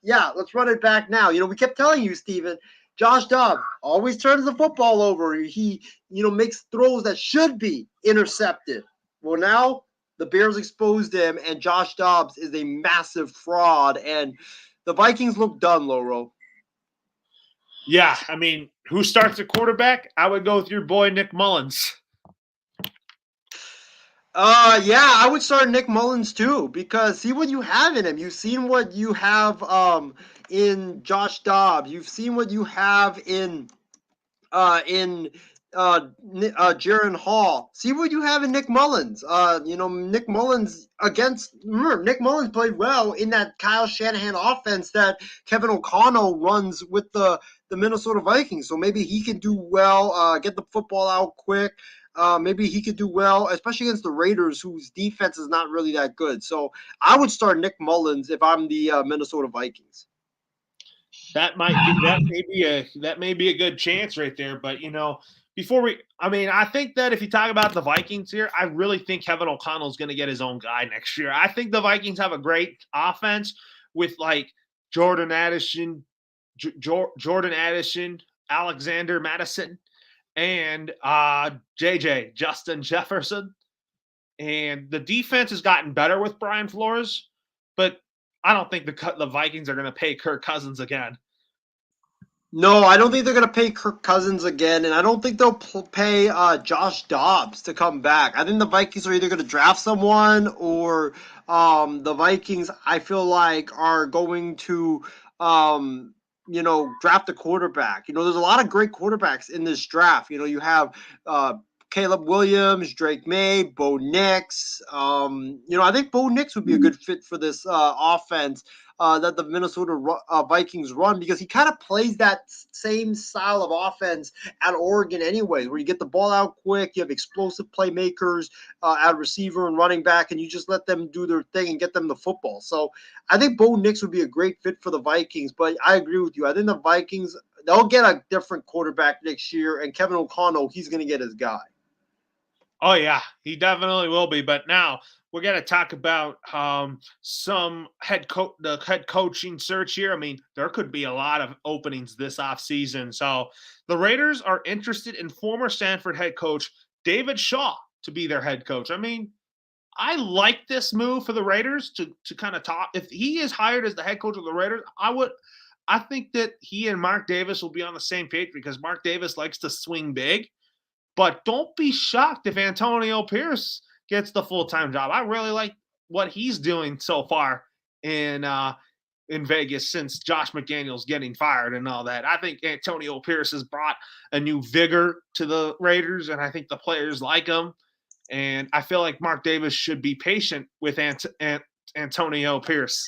Yeah, let's run it back now. We kept telling you, Steven, Josh Dobbs always turns the football over. He, makes throws that should be intercepted. Well, now the Bears exposed him, and Josh Dobbs is a massive fraud, and the Vikings look done, Loro. Yeah, I mean, who starts at quarterback? I would go with your boy Nick Mullins. Yeah, I would start Nick Mullins too because see what you have in him. You've seen what you have in Josh Dobbs. You've seen what you have in Jaron Hall. See what you have in Nick Mullins. Nick Mullins Nick Mullins played well in that Kyle Shanahan offense that Kevin O'Connell runs with the Minnesota Vikings. So maybe he can do well, get the football out quick. Maybe he could do well, especially against the Raiders, whose defense is not really that good. So I would start Nick Mullins if I'm the Minnesota Vikings. That may be a good chance right there. But I think that if you talk about the Vikings here, I really think Kevin O'Connell is going to get his own guy next year. I think the Vikings have a great offense with like Jordan Addison, Alexander Madison, and Justin Jefferson. And the defense has gotten better with Brian Flores, but I don't think the Vikings are going to pay Kirk Cousins again. No, I don't think they're going to pay Kirk Cousins again, and I don't think they'll pay Josh Dobbs to come back. I think the Vikings are either going to draft someone or the Vikings, I feel like, are going to draft a quarterback. There's a lot of great quarterbacks in this draft. You have Caleb Williams, Drake May, Bo Nix. I think Bo Nix would be a good fit for this offense that the Minnesota Vikings run because he kind of plays that same style of offense at Oregon anyways, where you get the ball out quick, you have explosive playmakers at receiver and running back, and you just let them do their thing and get them the football. So I think Bo Nix would be a great fit for the Vikings, but I agree with you. I think the Vikings, they'll get a different quarterback next year, and Kevin O'Connell, he's going to get his guy. Oh, yeah, he definitely will be. But now we're going to talk about the head coaching search here. I mean, there could be a lot of openings this offseason. So the Raiders are interested in former Stanford head coach David Shaw to be their head coach. I mean, I like this move for the Raiders to kind of talk. If he is hired as the head coach of the Raiders, I think that he and Mark Davis will be on the same page because Mark Davis likes to swing big. But don't be shocked if Antonio Pierce gets the full-time job. I really like what he's doing so far in Vegas since Josh McDaniels getting fired and all that. I think Antonio Pierce has brought a new vigor to the Raiders, and I think the players like him. And I feel like Mark Davis should be patient with Antonio Pierce.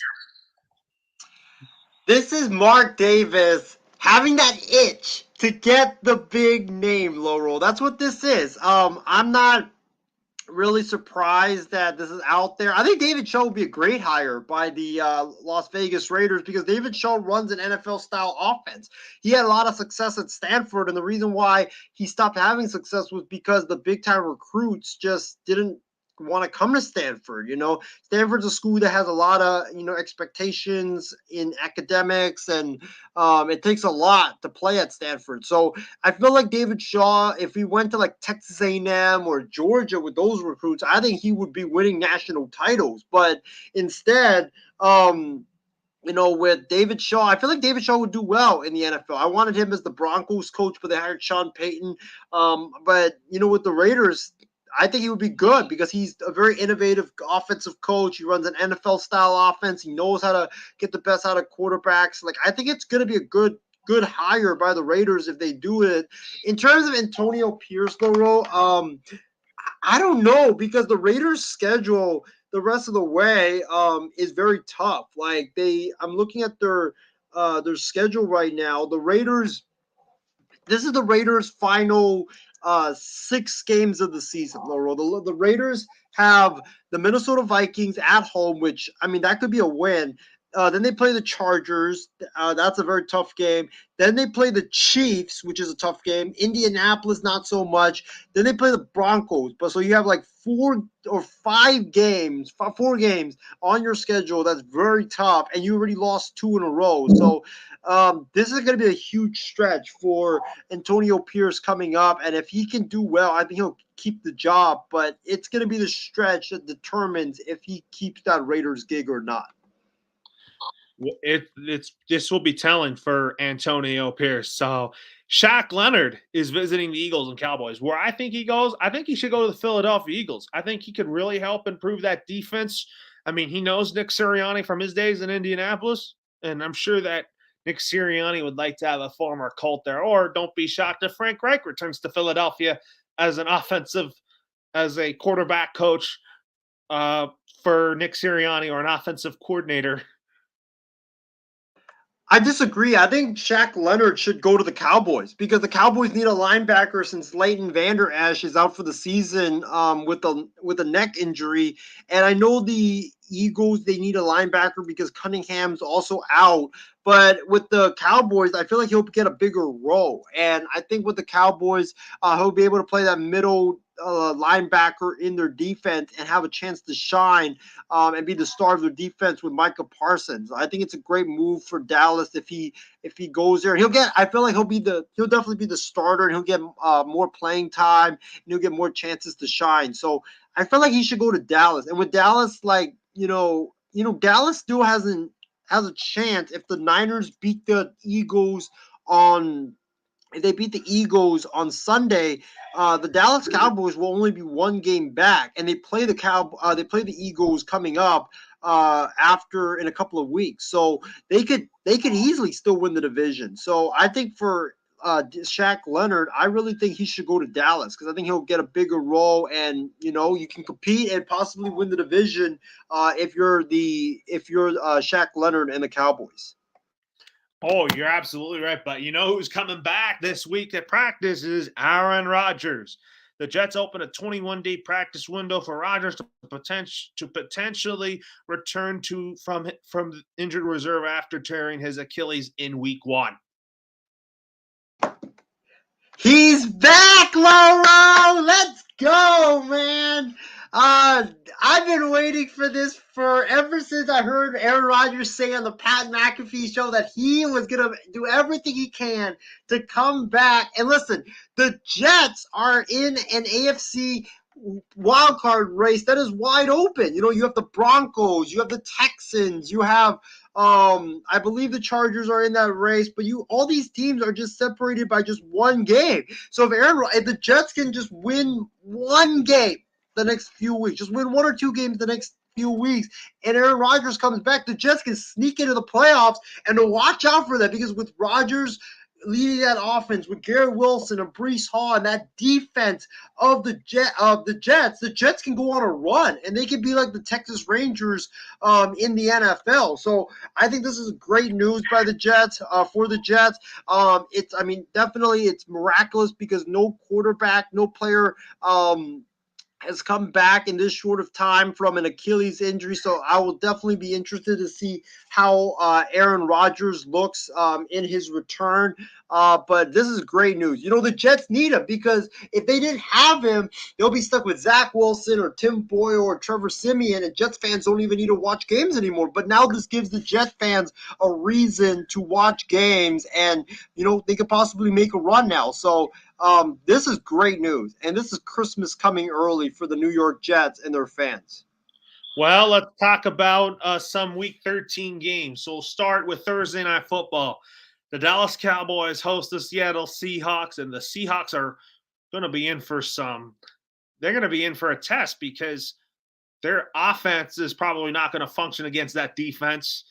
This is Mark Davis having that itch to get the big name, Laurel. That's what this is. I'm not really surprised that this is out there. I think David Shaw would be a great hire by the Las Vegas Raiders because David Shaw runs an NFL-style offense. He had a lot of success at Stanford, and the reason why he stopped having success was because the big-time recruits just didn't want to come to Stanford. Stanford's a school that has a lot of expectations in academics, and it takes a lot to play at Stanford. So I feel like David Shaw, if he went to like Texas A&M or Georgia with those recruits, I think he would be winning national titles. But instead, with David Shaw, I feel like David Shaw would do well in the NFL. I wanted him as the Broncos coach, but they hired Sean Payton. But with the Raiders, I think he would be good because he's a very innovative offensive coach. He runs an NFL style offense. He knows how to get the best out of quarterbacks. Like, I think it's going to be a good hire by the Raiders if they do it. In terms of Antonio Pierce, though, I don't know because the Raiders' schedule the rest of the way is very tough. Like, I'm looking at their schedule right now. This is the Raiders' final 6 games of the season, Laurel. The Raiders have the Minnesota Vikings at home, which, I mean, that could be a win. Then they play the Chargers. That's a very tough game. Then they play the Chiefs, which is a tough game. Indianapolis, not so much. Then they play the Broncos. But so you have like 4 games on your schedule. That's very tough, and you already lost 2 in a row. So this is going to be a huge stretch for Antonio Pierce coming up, and if he can do well, I think he'll keep the job. But it's going to be the stretch that determines if he keeps that Raiders gig or not. This will be telling for Antonio Pierce. So Shaq Leonard is visiting the Eagles and Cowboys. Where I think he goes, I think he should go to the Philadelphia Eagles. I think he could really help improve that defense. I mean, he knows Nick Sirianni from his days in Indianapolis, and I'm sure that Nick Sirianni would like to have a former Colt there. Or don't be shocked if Frank Reich returns to Philadelphia as a quarterback coach for Nick Sirianni, or an offensive coordinator. I disagree. I think Shaq Leonard should go to the Cowboys because the Cowboys need a linebacker since Leighton Vander Esch is out for the season with a neck injury. And I know the Eagles, they need a linebacker because Cunningham's also out. But with the Cowboys, I feel like he'll get a bigger role. And I think with the Cowboys, he'll be able to play that middle linebacker in their defense and have a chance to shine and be the star of their defense with Micah Parsons. I think it's a great move for Dallas if he goes there. I feel like he'll definitely be the starter, and he'll get more playing time, and he'll get more chances to shine. So I feel like he should go to Dallas. And with Dallas, like, Dallas still has a chance if the Niners beat the Eagles on if they beat the Eagles on Sunday. The Dallas Cowboys will only be 1 game back, and they play the Eagles coming up after in a couple of weeks. So they could easily still win the division. So I think for Shaq Leonard, I really think he should go to Dallas because I think he'll get a bigger role, and you can compete and possibly win the division if you're Shaq Leonard and the Cowboys. Oh, you're absolutely right. But you know who's coming back this week at practice is Aaron Rodgers. The Jets open a 21-day practice window for Rodgers to potentially return from injured reserve after tearing his Achilles in Week 1. He's back, Lauro. Let's go, man. I've been waiting for this ever since I heard Aaron Rodgers say on the Pat McAfee show that he was going to do everything he can to come back. And listen, the Jets are in an AFC wildcard race that is wide open. You have the Broncos, you have the Texans, you have I believe the Chargers are in that race, but all these teams are just separated by just 1 game. So if the Jets can just win 1 game the next few weeks, just win 1 or 2 games the next few weeks, and Aaron Rodgers comes back, the Jets can sneak into the playoffs. And to watch out for that, because with Rodgers leading that offense with Garrett Wilson and Breece Hall and that defense of the Jets can go on a run, and they can be like the Texas Rangers in the NFL. So I think this is great news by the Jets for the Jets. Definitely it's miraculous because no quarterback, no player has come back in this short of time from an Achilles injury. So I will definitely be interested to see how Aaron Rodgers looks in his return. But this is great news. You know, the Jets need him because if they didn't have him, they'll be stuck with Zach Wilson or Tim Boyle or Trevor Siemian, and Jets fans don't even need to watch games anymore. But now this gives the Jets fans a reason to watch games, and you know they could possibly make a run now. So this is great news, and this is Christmas coming early for the New York Jets and their fans. Well, let's talk about some Week 13 games. So we'll start with Thursday Night Football. The Dallas Cowboys host the Seattle Seahawks, and the Seahawks are going to be in for some. They're going to be in for a test because their offense is probably not going to function against that defense.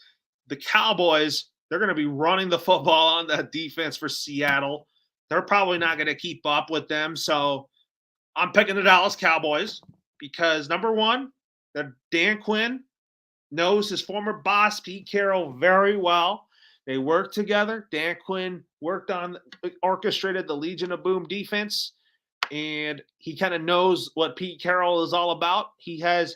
The Cowboys, they're going to be running the football on that defense for Seattle. They're probably not going to keep up with them. So I'm picking the Dallas Cowboys because, number one, that Dan Quinn knows his former boss, Pete Carroll, very well. They worked together. Dan Quinn orchestrated the Legion of Boom defense, and he kind of knows what Pete Carroll is all about. His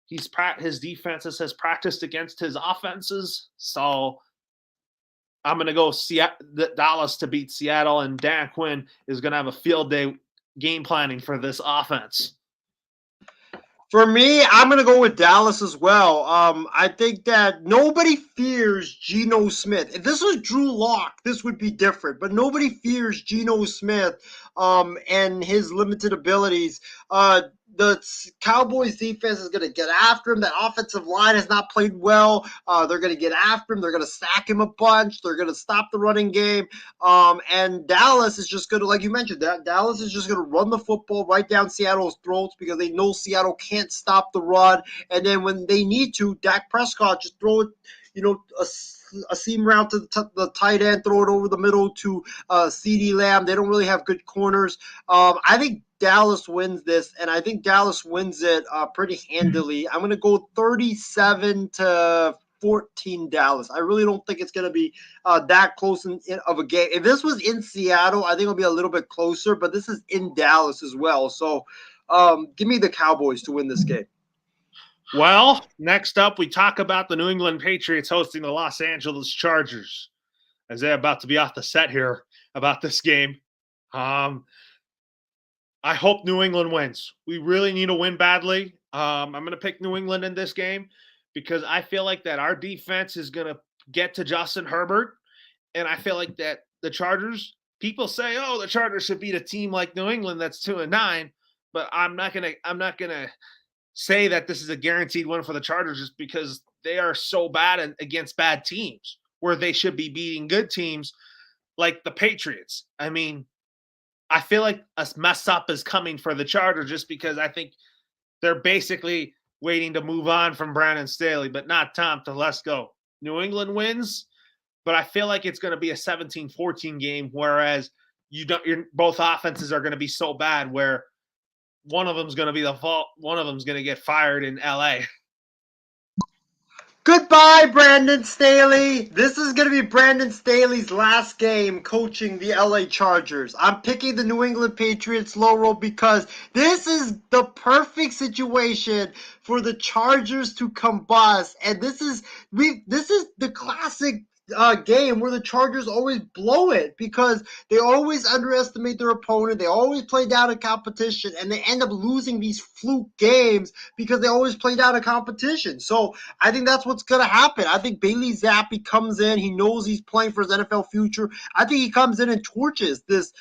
defenses has practiced against his offenses, so I'm going to go Dallas to beat Seattle, and Dan Quinn is going to have a field day game planning for this offense. For me, I'm going to go with Dallas as well. I think that nobody fears Geno Smith. If this was Drew Lock, this would be different. But nobody fears Geno Smith and his limited abilities. The Cowboys defense is going to get after him. That offensive line has not played well. They're going to get after him. They're going to sack him a bunch. They're going to stop the running game. And Dallas is just going to, like you mentioned, Dallas is just going to run the football right down Seattle's throats because they know Seattle can't stop the run. And then when they need to, Dak Prescott just throw it, a seam route to the tight end, throw it over the middle to CeeDee Lamb. They don't really have good corners. I think Dallas wins this, and I think Dallas wins it pretty handily. I'm going to go 37-14 Dallas. I really don't think it's going to be that close of a game. If this was in Seattle, I think it'll be a little bit closer, but this is in Dallas as well. So give me the Cowboys to win this game. Well, next up, we talk about the New England Patriots hosting the Los Angeles Chargers. As they're about to be off the set here about this game. I hope New England wins. We really need to win badly. I'm going to pick New England in this game because I feel like that our defense is going to get to Justin Herbert. And I feel like that the Chargers, people say, oh, the Chargers should beat a team like New England that's 2-9. But I'm not going to say that this is a guaranteed win for the Chargers just because they are so bad against bad teams where they should be beating good teams like the Patriots. I mean, I feel like a mess up is coming for the Chargers just because I think they're basically waiting to move on from Brandon Staley, but not Tom Telesco. New England wins, but I feel like it's going to be a 17-14 game, whereas both offenses are going to be so bad where one of them's going to be the fault. One of them's going to get fired in LA. Goodbye, Brandon Staley. This is going to be Brandon Staley's last game coaching the LA Chargers. I'm picking the New England Patriots, Laurel, because this is the perfect situation for the Chargers to combust. And this is the classic game where the Chargers always blow it because they always underestimate their opponent. They always play down a competition, and they end up losing these fluke games because they always play down a competition. So I think that's what's going to happen. I think Bailey Zappi comes in. He knows he's playing for his NFL future. I think he comes in and torches this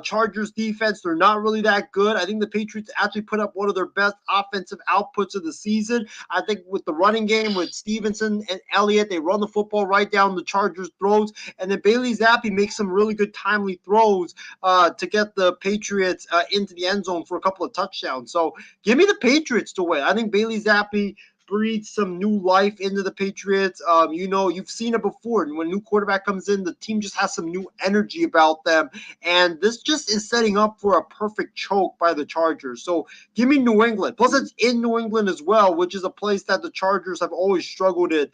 Chargers defense. They're not really that good. I think the Patriots actually put up one of their best offensive outputs of the season. I think with the running game with Stevenson and Elliott, they run the football right down the Chargers' throats, and then Bailey Zappi makes some really good timely throws to get the Patriots into the end zone for a couple of touchdowns. So give me the Patriots to win. I think Bailey Zappi breathes some new life into the Patriots. You've seen it before. And when a new quarterback comes in, the team just has some new energy about them. And this just is setting up for a perfect choke by the Chargers. So give me New England. Plus, it's in New England as well, which is a place that the Chargers have always struggled in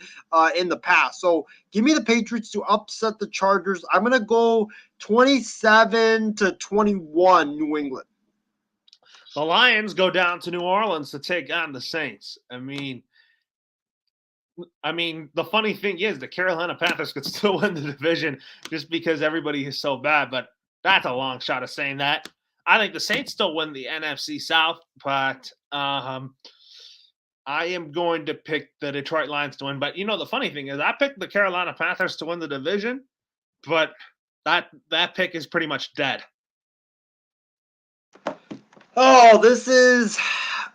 the past. So give me the Patriots to upset the Chargers. I'm going to go 27-21 New England. The Lions go down to New Orleans to take on the Saints. I mean, I mean, the funny thing is the Carolina Panthers could still win the division just because everybody is so bad, but that's a long shot of saying that. I think the Saints still win the NFC South, but I am going to pick the Detroit Lions to win. But the funny thing is, I picked the Carolina Panthers to win the division, but that pick is pretty much dead. Oh, this is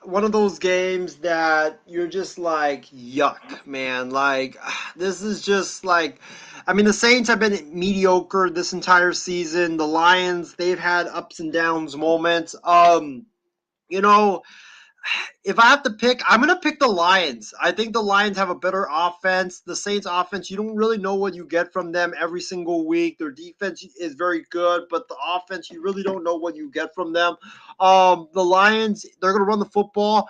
one of those games that you're just like, yuck, man. Like, this is just like, I mean, the Saints have been mediocre this entire season. The Lions, they've had ups and downs moments. You know, if I have to pick, I'm going to pick the Lions. I think the Lions have a better offense. The Saints offense, you don't really know what you get from them every single week. Their defense is very good, but the offense, you really don't know what you get from them. The Lions, they're going to run the football.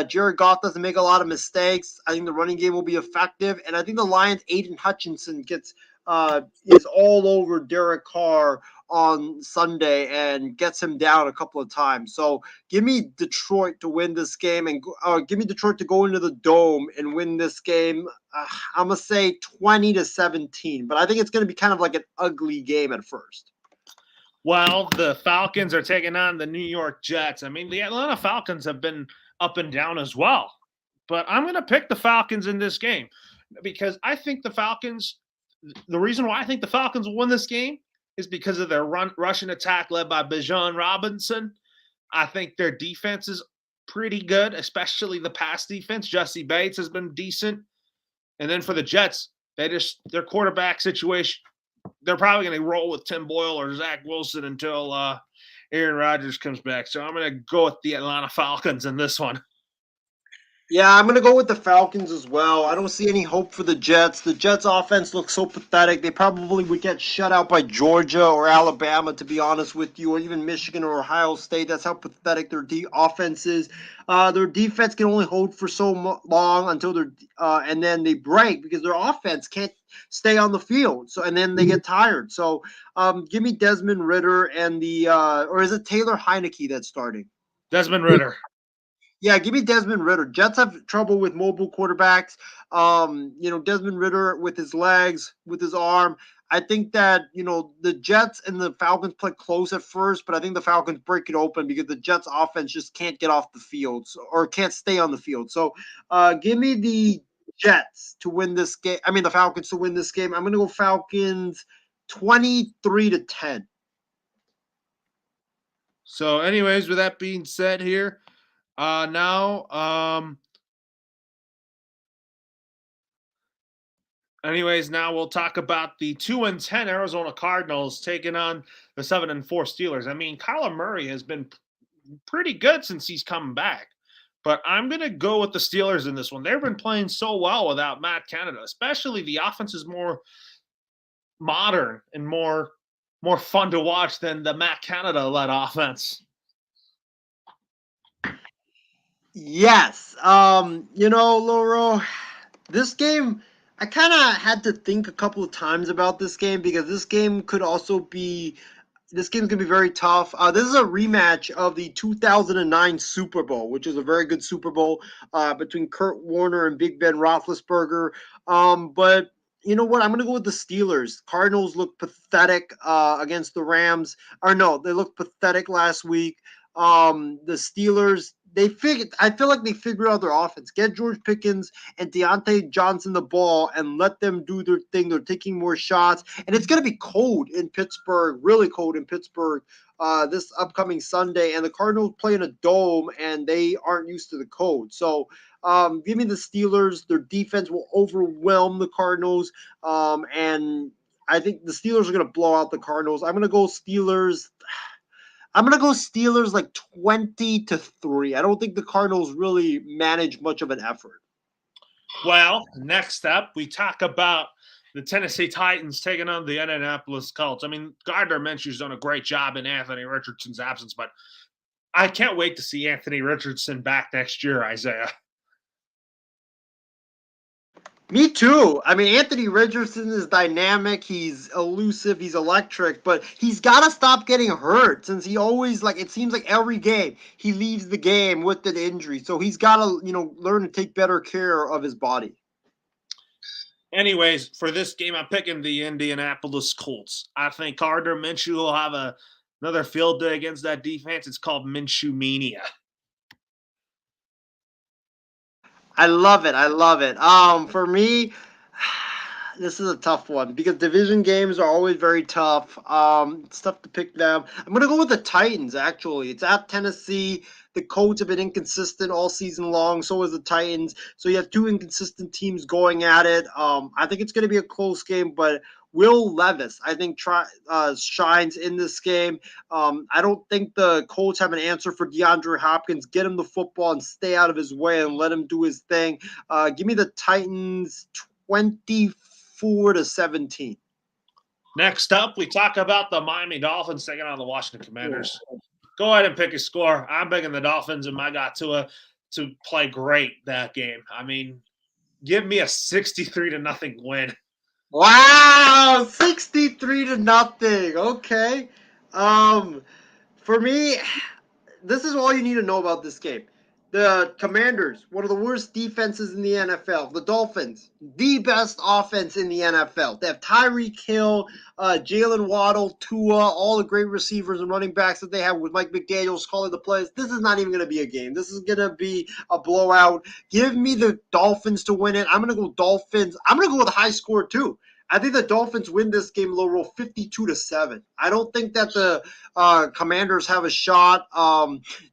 Jared Goff doesn't make a lot of mistakes. I think the running game will be effective, and I think the Lions, Aiden Hutchinson is all over Derek Carr on Sunday and gets him down a couple of times. So give me Detroit to win this game, and give me Detroit to go into the dome and win this game. I'm gonna say 20-17, but I think it's gonna be kind of like an ugly game at first. Well, the Falcons are taking on the New York Jets. I mean, the Atlanta Falcons have been up and down as well, but I'm going to pick the Falcons in this game because I think the Falcons. The reason why I think the Falcons will win this game is because of their rushing attack led by Bijan Robinson. I think their defense is pretty good, especially the pass defense. Jesse Bates has been decent. And then for the Jets, their quarterback situation, they're probably going to roll with Tim Boyle or Zach Wilson until Aaron Rodgers comes back. So I'm going to go with the Atlanta Falcons in this one. Yeah, I'm going to go with the Falcons as well. I don't see any hope for the Jets. The Jets' offense looks so pathetic. They probably would get shut out by Georgia or Alabama, to be honest with you, or even Michigan or Ohio State. That's how pathetic their offense is. Their defense can only hold for so long until and then they break because their offense can't stay on the field. So and then they get tired. So give me Desmond Ridder and or is it Taylor Heineke that's starting? Desmond Ridder. Yeah, give me Desmond Ridder. Jets have trouble with mobile quarterbacks. Desmond Ridder with his legs, with his arm. I think that, the Jets and the Falcons play close at first, but I think the Falcons break it open because the Jets offense just can't get off the field or can't stay on the field. So give me the Jets to win this game. I mean, the Falcons to win this game. I'm going to go Falcons 23-10. So anyways, with that being said here, now we'll talk about the 2-10 Arizona Cardinals taking on the 7-4 Steelers. I mean, Kyler Murray has been pretty good since he's come back, but I'm going to go with the Steelers in this one. They've been playing so well without Matt Canada, especially the offense is more modern and more fun to watch than the Matt Canada led offense. Yes. Loro, this game, I kind of had to think a couple of times about this game because this game's going to be very tough. This is a rematch of the 2009 Super Bowl, which is a very good Super Bowl between Kurt Warner and Big Ben Roethlisberger. But you know what? I'm going to go with the Steelers. Cardinals look pathetic against the Rams. Or no, they looked pathetic last week. The Steelers, I feel like they figured out their offense. Get George Pickens and Deontay Johnson the ball and let them do their thing. They're taking more shots. And it's going to be cold in Pittsburgh, really cold in Pittsburgh this upcoming Sunday. And the Cardinals play in a dome and they aren't used to the cold. So give me the Steelers. Their defense will overwhelm the Cardinals. And I think the Steelers are going to blow out the Cardinals. I'm going to go Steelers. I'm going to go Steelers like 20-3. I don't think the Cardinals really manage much of an effort. Well, next up, we talk about the Tennessee Titans taking on the Indianapolis Colts. I mean, Gardner Minshew's done a great job in Anthony Richardson's absence, but I can't wait to see Anthony Richardson back next year, Isaiah. Me too. I mean, Anthony Richardson is dynamic. He's elusive. He's electric, but he's got to stop getting hurt since he always, it seems like every game he leaves the game with an injury. So he's got to, learn to take better care of his body. Anyways, for this game, I'm picking the Indianapolis Colts. I think Gardner Minshew will have another field day against that defense. It's called Minshew Mania. I love it. I love it. For me, this is a tough one because division games are always very tough. It's tough to pick them. I'm gonna go with the Titans. Actually, it's at Tennessee. The Colts have been inconsistent all season long. So is the Titans. So you have two inconsistent teams going at it. I think it's gonna be a close game, but Will Levis, I think, shines in this game. I don't think the Colts have an answer for DeAndre Hopkins. Get him the football and stay out of his way and let him do his thing. Give me the Titans 24-17. Next up, we talk about the Miami Dolphins taking on the Washington Commanders. Go ahead and pick a score. I'm picking the Dolphins, and I got to play great that game. I mean, give me a 63-0 win. Wow, 63-0. Okay. For me, this is all you need to know about this game. The Commanders, one of the worst defenses in the NFL. The Dolphins, the best offense in the NFL. They have Tyreek Hill, Jalen Waddle, Tua, all the great receivers and running backs that they have with Mike McDaniels calling the plays. This is not even going to be a game. This is going to be a blowout. Give me the Dolphins to win it. I'm going to go Dolphins. I'm going to go with a high score too. I think the Dolphins win this game low roll 52-7. I don't think that the Commanders have a shot.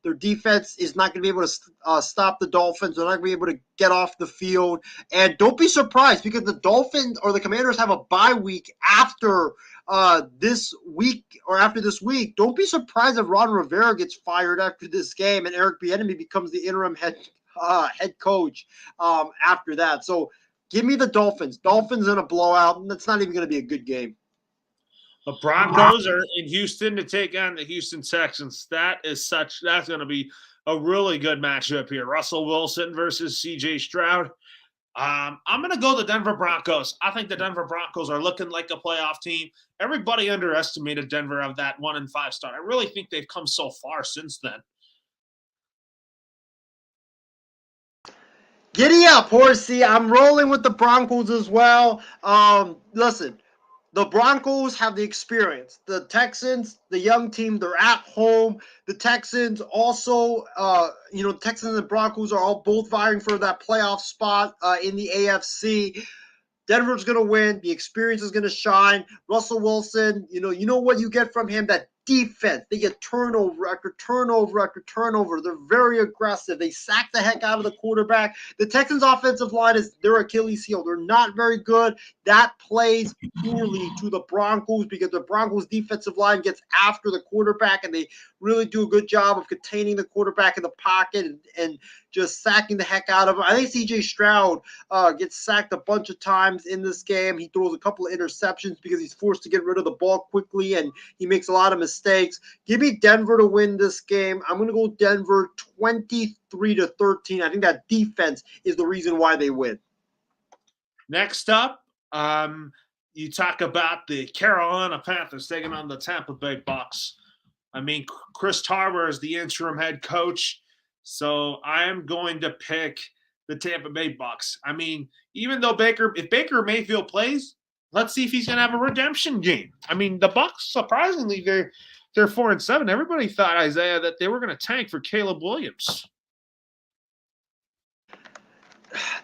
Their defense is not going to be able to stop the Dolphins. They're not going to be able to get off the field. And don't be surprised because the Dolphins or the Commanders have a bye week after this week or after this week. Don't be surprised if Ron Rivera gets fired after this game and Eric Bieniemy becomes the interim head coach after that. So give me the Dolphins. Dolphins in a blowout. That's not even going to be a good game. The Broncos are in Houston to take on the Houston Texans. That's going to be a really good matchup here. Russell Wilson versus CJ Stroud. I'm going to go the Denver Broncos. I think the Denver Broncos are looking like a playoff team. Everybody underestimated Denver of that 1-5 start. I really think they've come so far since then. Giddy up, horsey. I'm rolling with the Broncos as well. Listen, the Broncos have the experience. The Texans, the young team, they're at home. The Texans also, Texans and Broncos are all both vying for that playoff spot in the AFC. Denver's going to win. The experience is going to shine. Russell Wilson, you know what you get from him, that defense. They get turnover after turnover after turnover. They're very aggressive. They sack the heck out of the quarterback. The Texans' offensive line is their Achilles heel. They're not very good. That plays poorly to the Broncos because the Broncos' defensive line gets after the quarterback, and they really do a good job of containing the quarterback in the pocket and just sacking the heck out of him. I think C.J. Stroud gets sacked a bunch of times in this game. He throws a couple of interceptions because he's forced to get rid of the ball quickly, and he makes a lot of mistakes. Give me Denver to win this game. I'm going to go Denver 23-13. I think that defense is the reason why they win. Next up, you talk about the Carolina Panthers taking on the Tampa Bay Bucks. I mean, Chris Tarver is the interim head coach, so I am going to pick the Tampa Bay Bucks. I mean, even though if Baker Mayfield plays, let's see if he's going to have a redemption game. I mean, the Bucks, surprisingly, they're 4-7. Everybody thought, Isaiah, that they were going to tank for Caleb Williams.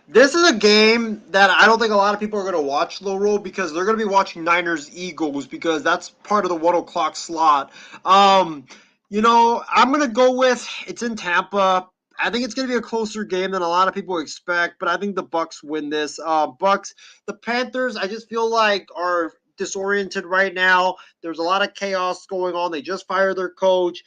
This is a game that I don't think a lot of people are going to watch low roll because they're going to be watching Niners Eagles because that's part of the 1 o'clock slot. I'm going to go with it's in Tampa. I think it's going to be a closer game than a lot of people expect, but I think the Bucks win this. The Panthers, I just feel like are disoriented right now. There's a lot of chaos going on. They just fired their coach.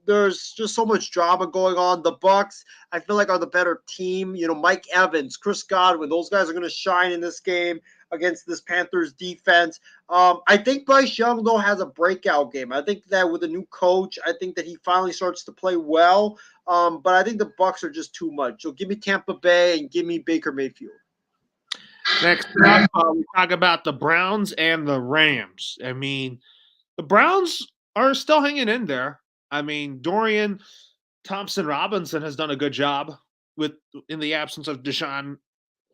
There's just so much drama going on. The Bucks, I feel like, are the better team. Mike Evans, Chris Godwin, those guys are going to shine in this game against this Panthers defense. I think Bryce Young, though, has a breakout game. I think that with a new coach, I think that he finally starts to play well. But I think the Bucks are just too much. So give me Tampa Bay and give me Baker Mayfield. Next up, we talk about the Browns and the Rams. I mean, the Browns are still hanging in there. I mean, Dorian Thompson-Robinson has done a good job in the absence of Deshaun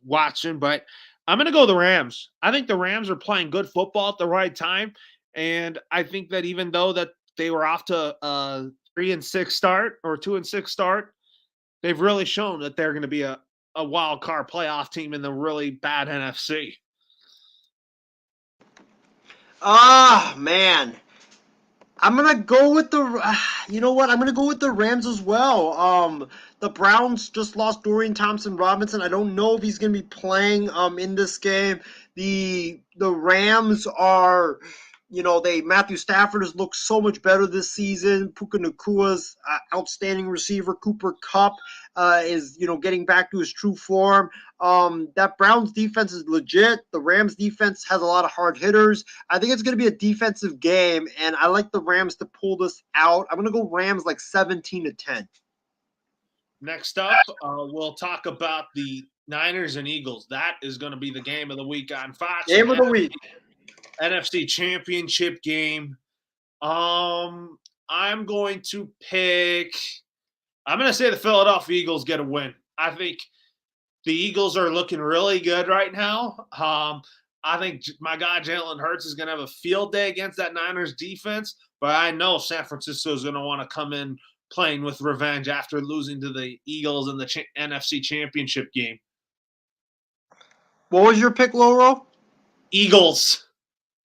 Watson, but I'm going to go the Rams. I think the Rams are playing good football at the right time, and I think that even though that they were off to a 3-6 start or 2-6 start, they've really shown that they're going to be a wild card playoff team in the really bad NFC. Ah, man. I'm gonna go with the. You know what? I'm gonna go with the Rams as well. The Browns just lost Dorian Thompson Robinson. I don't know if he's gonna be playing in this game. The Rams are, Matthew Stafford has looked so much better this season. Puka Nakua's outstanding receiver. Cooper Kupp is getting back to his true form. That Browns defense is legit. The Rams defense has a lot of hard hitters. I think it's going to be a defensive game, and I like the Rams to pull this out. I'm going to go Rams like 17-10. Next up, we'll talk about the Niners and Eagles. That is going to be the game of the week on Fox. Game of the week. NFC Championship game. I'm going to pick. I'm going to say the Philadelphia Eagles get a win. I think the Eagles are looking really good right now. I think my guy Jalen Hurts is going to have a field day against that Niners defense, but I know San Francisco is going to want to come in playing with revenge after losing to the Eagles in the NFC Championship game. What was your pick, Loro? Eagles.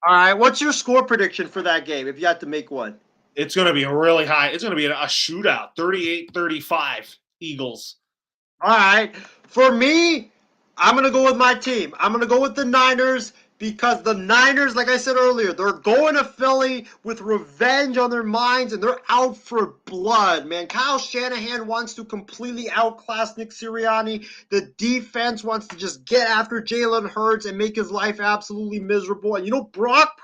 All right. What's your score prediction for that game if you had to make one? It's going to be a really high. It's going to be a shootout, 38-35 Eagles. All right. For me, I'm going to go with my team. I'm going to go with the Niners because the Niners, like I said earlier, they're going to Philly with revenge on their minds, and they're out for blood, man. Kyle Shanahan wants to completely outclass Nick Sirianni. The defense wants to just get after Jalen Hurts and make his life absolutely miserable. And Brock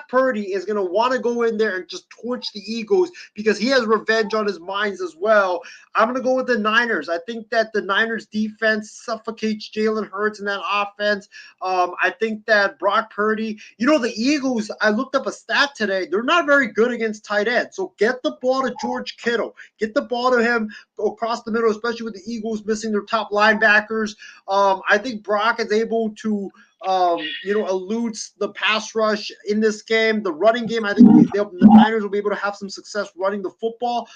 Purdy is going to want to go in there and just torch the Eagles because he has revenge on his minds as well. I'm going to go with the Niners. I think that the Niners defense suffocates Jalen Hurts in that offense. I think that Brock Purdy, the Eagles, I looked up a stat today. They're not very good against tight ends. So get the ball to George Kittle. Get the ball to him across the middle, especially with the Eagles missing their top linebackers. I think Brock is able to eludes the pass rush in this game. The running game, I think the Niners will be able to have some success running the football.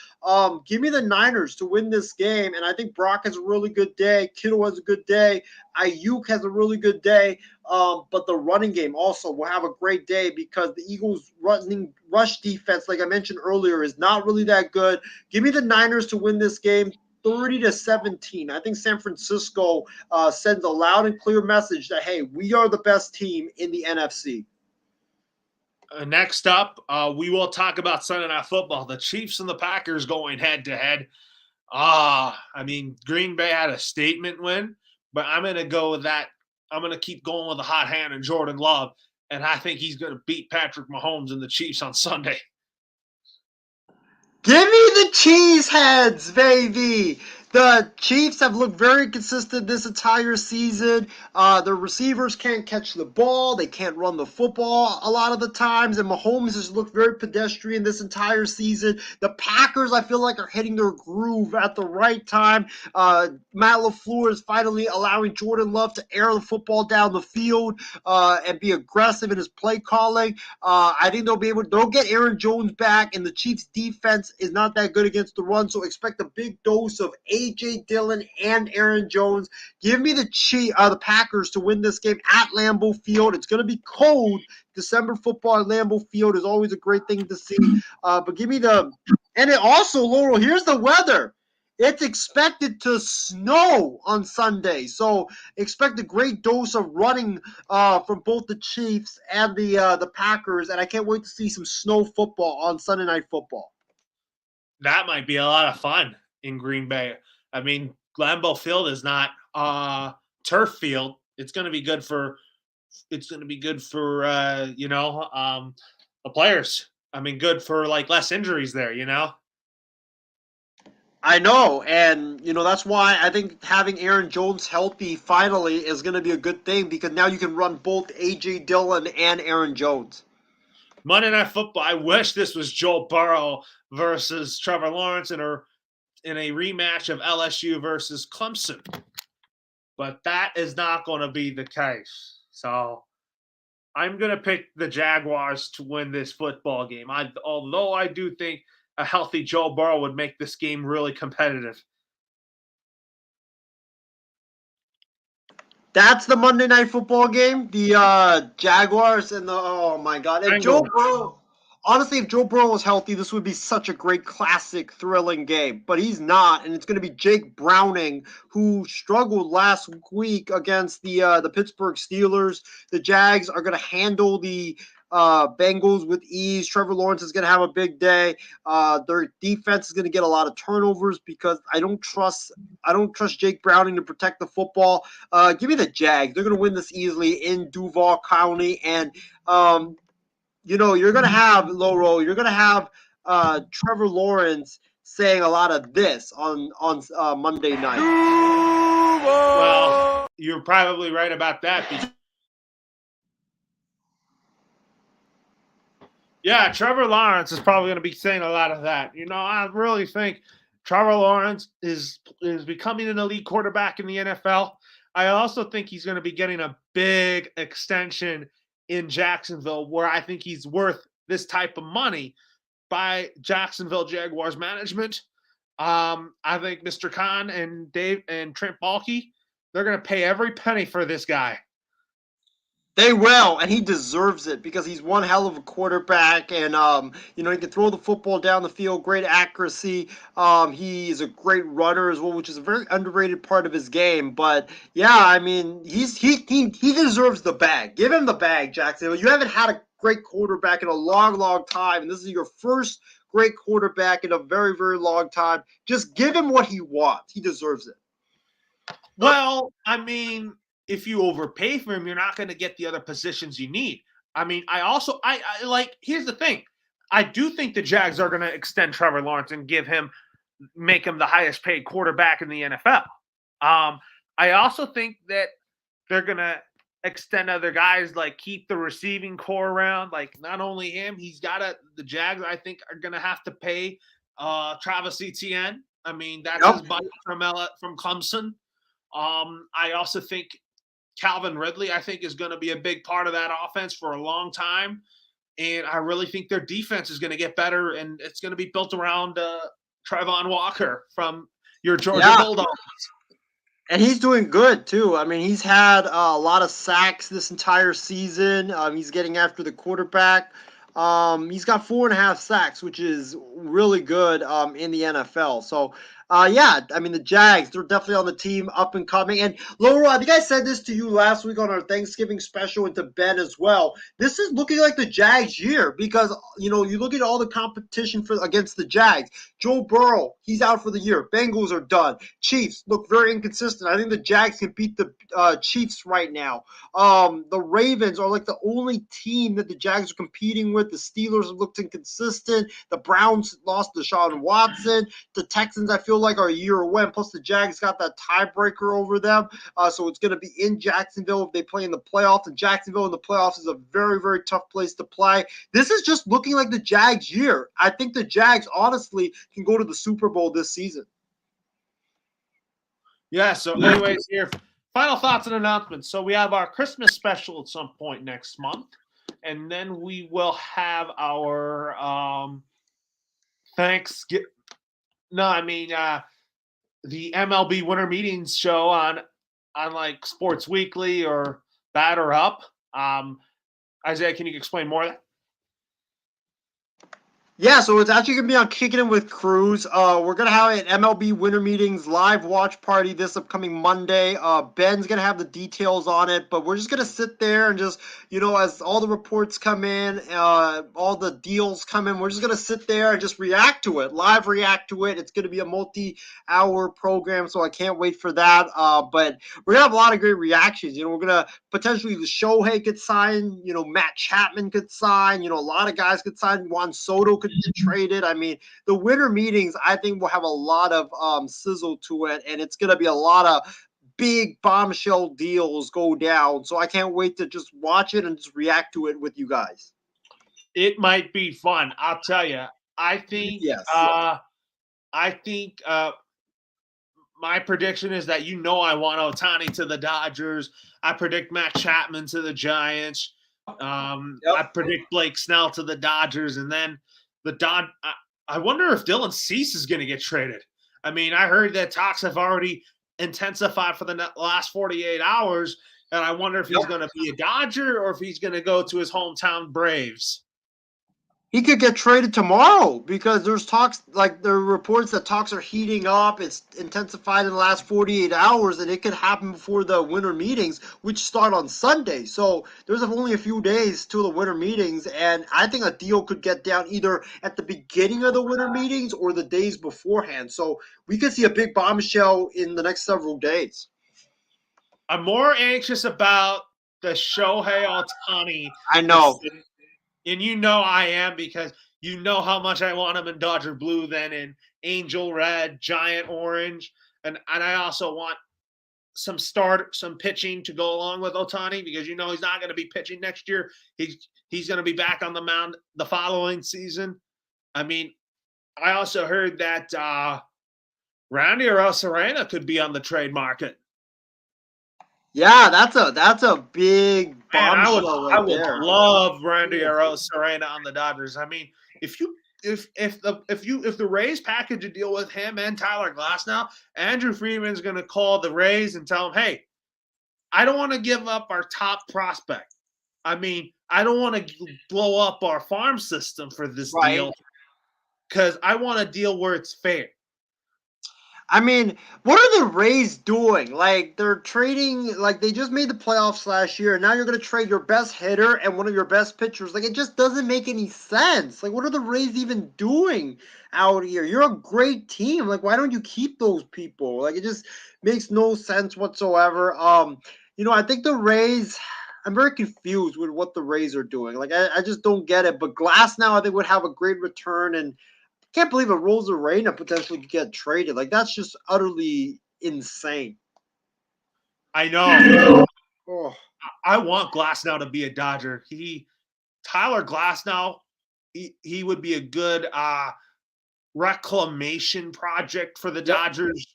Give me the Niners to win this game, and I think Brock has a really good day. Kittle has a good day. Ayuk has a really good day. But the running game also will have a great day because the Eagles' running rush defense, like I mentioned earlier, is not really that good. Give me the Niners to win this game. 30-17. I think San Francisco sends a loud and clear message that, hey, we are the best team in the NFC. Next up, we will talk about Sunday Night Football. The Chiefs and the Packers going head-to-head. Green Bay had a statement win, but I'm going to go with that. I'm going to keep going with the hot hand and Jordan Love, and I think he's going to beat Patrick Mahomes and the Chiefs on Sunday. Give me the Cheeseheads, baby. The Chiefs have looked very consistent this entire season. Their receivers can't catch the ball. They can't run the football a lot of the times. And Mahomes has looked very pedestrian this entire season. The Packers, I feel like, are hitting their groove at the right time. Matt LaFleur is finally allowing Jordan Love to air the football down the field and be aggressive in his play calling. I think they'll get Aaron Jones back, and the Chiefs' defense is not that good against the run, so expect a big dose of A.J. Dillon and Aaron Jones. Give me the Packers to win this game at Lambeau Field. It's going to be cold. December football at Lambeau Field is always a great thing to see. But give me and it also, Laurel, here's the weather. It's expected to snow on Sunday, so expect a great dose of running from both the Chiefs and the Packers, and I can't wait to see some snow football on Sunday Night Football. That might be a lot of fun in Green Bay. Lambeau Field is not turf field. It's going to be good for the players. Good for less injuries there. I know, and that's why I think having Aaron Jones healthy finally is going to be a good thing because now you can run both A.J. Dillon and Aaron Jones. Monday Night Football. I wish this was Joe Burrow versus Trevor Lawrence in a rematch of LSU versus Clemson. but that is not going to be the case. So I'm going to pick the Jaguars to win this football game. Although I do think a healthy Joe Burrow would make this game really competitive. That's the Monday Night Football game. The Jaguars and the oh my God! If Joe Bengals. Burrow, honestly, if Joe Burrow was healthy, this would be such a great, classic, thrilling game. But he's not, and it's going to be Jake Browning, who struggled last week against the Pittsburgh Steelers. The Jags are going to handle the Bengals with ease. Trevor Lawrence is going to have a big day. Their defense is going to get a lot of turnovers because I don't trust Jake Browning to protect the football. Give me the Jags. They're going to win this easily in Duval County, and you're going to have you're going to have Trevor Lawrence saying a lot of this on Monday night. Well, you're probably right about that. Yeah, Trevor Lawrence is probably going to be saying a lot of that. I really think Trevor Lawrence is becoming an elite quarterback in the NFL. I also think he's going to be getting a big extension in Jacksonville, where I think he's worth this type of money by Jacksonville Jaguars management. I think Mr. Khan and Dave and Trent Baalke, they're going to pay every penny for this guy. They will, and he deserves it because he's one hell of a quarterback, and he can throw the football down the field, great accuracy. He is a great runner as well, which is a very underrated part of his game. But yeah, I mean, he deserves the bag. Give him the bag, Jacksonville. You haven't had a great quarterback in a long, long time, and this is your first great quarterback in a very, very long time. Just give him what he wants. He deserves it. Well, I mean, if you overpay for him, you're not going to get the other positions you need. I mean, I like, here's the thing. I do think the Jags are going to extend Trevor Lawrence and make him the highest paid quarterback in the NFL. I also think that they're going to extend other guys, like keep the receiving core around. Like, not only him, the Jags, I think, are going to have to pay Travis Etienne. I mean, that's his buddy from Clemson. I also think Calvin Ridley, I think, is going to be a big part of that offense for a long time. And I really think their defense is going to get better, and it's going to be built around Trayvon Walker from your Georgia Bulldogs. And he's doing good, too. I mean, he's had a lot of sacks this entire season. He's getting after the quarterback. He's got 4.5 sacks, which is really good in the NFL. So, yeah, I mean, the Jags, they're definitely on the team, up and coming. And, Laura, I think I said this to you last week on our Thanksgiving special and to Ben as well. This is looking like the Jags' year because, you look at all the competition against the Jags. Joe Burrow, he's out for the year. Bengals are done. Chiefs look very inconsistent. I think the Jags can beat the Chiefs right now. The Ravens are like the only team that the Jags are competing with. The Steelers have looked inconsistent. The Browns lost Deshaun Watson. The Texans, I feel like, are a year away. Plus, the Jags got that tiebreaker over them. So it's going to be in Jacksonville if they play in the playoffs. And Jacksonville in the playoffs is a very, very tough place to play. This is just looking like the Jags' year. I think the Jags, honestly, can go to the Super Bowl this season. Yeah, so anyways, here, final thoughts and announcements. So we have our Christmas special at some point next month. And then we will have our Thanksgiving. No, I mean the MLB Winter Meetings show on like Sports Weekly or Batter Up. Isaiah, can you explain more of that? Yeah, so it's actually going to be on Kicking It with Crews. We're going to have an MLB Winter Meetings live watch party this upcoming Monday. Ben's going to have the details on it, but we're just going to sit there and just, as all the reports come in, all the deals come in, we're just going to sit there and just react to it, live react to it. It's going to be a multi-hour program, so I can't wait for that. But we're going to have a lot of great reactions. We're going to potentially, the Shohei could sign, Matt Chapman could sign, a lot of guys could sign, Juan Soto could get traded. I mean, the winter meetings, I think, will have a lot of sizzle to it, and it's going to be a lot of big bombshell deals go down. So I can't wait to just watch it and just react to it with you guys. It might be fun. I'll tell you. I think. Yes. I think my prediction is that I want Ohtani to the Dodgers. I predict Matt Chapman to the Giants. I Yep. predict Blake Snell to the Dodgers, and then I wonder if Dylan Cease is going to get traded. I mean, I heard that talks have already intensified for the last 48 hours, and I wonder if he's Yep. going to be a Dodger or if he's going to go to his hometown Braves. He could get traded tomorrow because there's talks, like there are reports that talks are heating up. It's intensified in the last 48 hours, and it could happen before the winter meetings, which start on Sunday. So there's only a few days to the winter meetings, and I think a deal could get down either at the beginning of the winter meetings or the days beforehand. So we could see a big bombshell in the next several days. I'm more anxious about the Shohei Ohtani, I know. and I am because how much I want him in Dodger blue than in Angel red, Giant orange, and I also want some pitching to go along with Ohtani because he's not going to be pitching next year. He's going to be back on the mound the following season. I mean, I also heard that Randy Arozarena could be on the trade market. Yeah, that's a big Man, bombshell I right would there. love Randy Arozarena on the Dodgers. I mean, if the Rays package a deal with him and Tyler Glasnow, Andrew Friedman's going to call the Rays and tell them, "Hey, I don't want to give up our top prospect. I mean, I don't want to blow up our farm system for this deal because I want a deal where it's fair." I mean, what are the Rays doing? Like, they're trading, like, they just made the playoffs last year, and now you're going to trade your best hitter and one of your best pitchers. Like, it just doesn't make any sense. Like, what are the Rays even doing out here? You're a great team. Like, why don't you keep those people? Like, it just makes no sense whatsoever. I think the Rays, I'm very confused with what the Rays are doing. Like, I just don't get it. But Glass now, I think, would have a great return, and can't believe a Rosarena potentially could get traded. Like, that's just utterly insane. I know. Oh, I want Glasnow to be a Dodger. Tyler Glasnow, he would be a good reclamation project for the Dodgers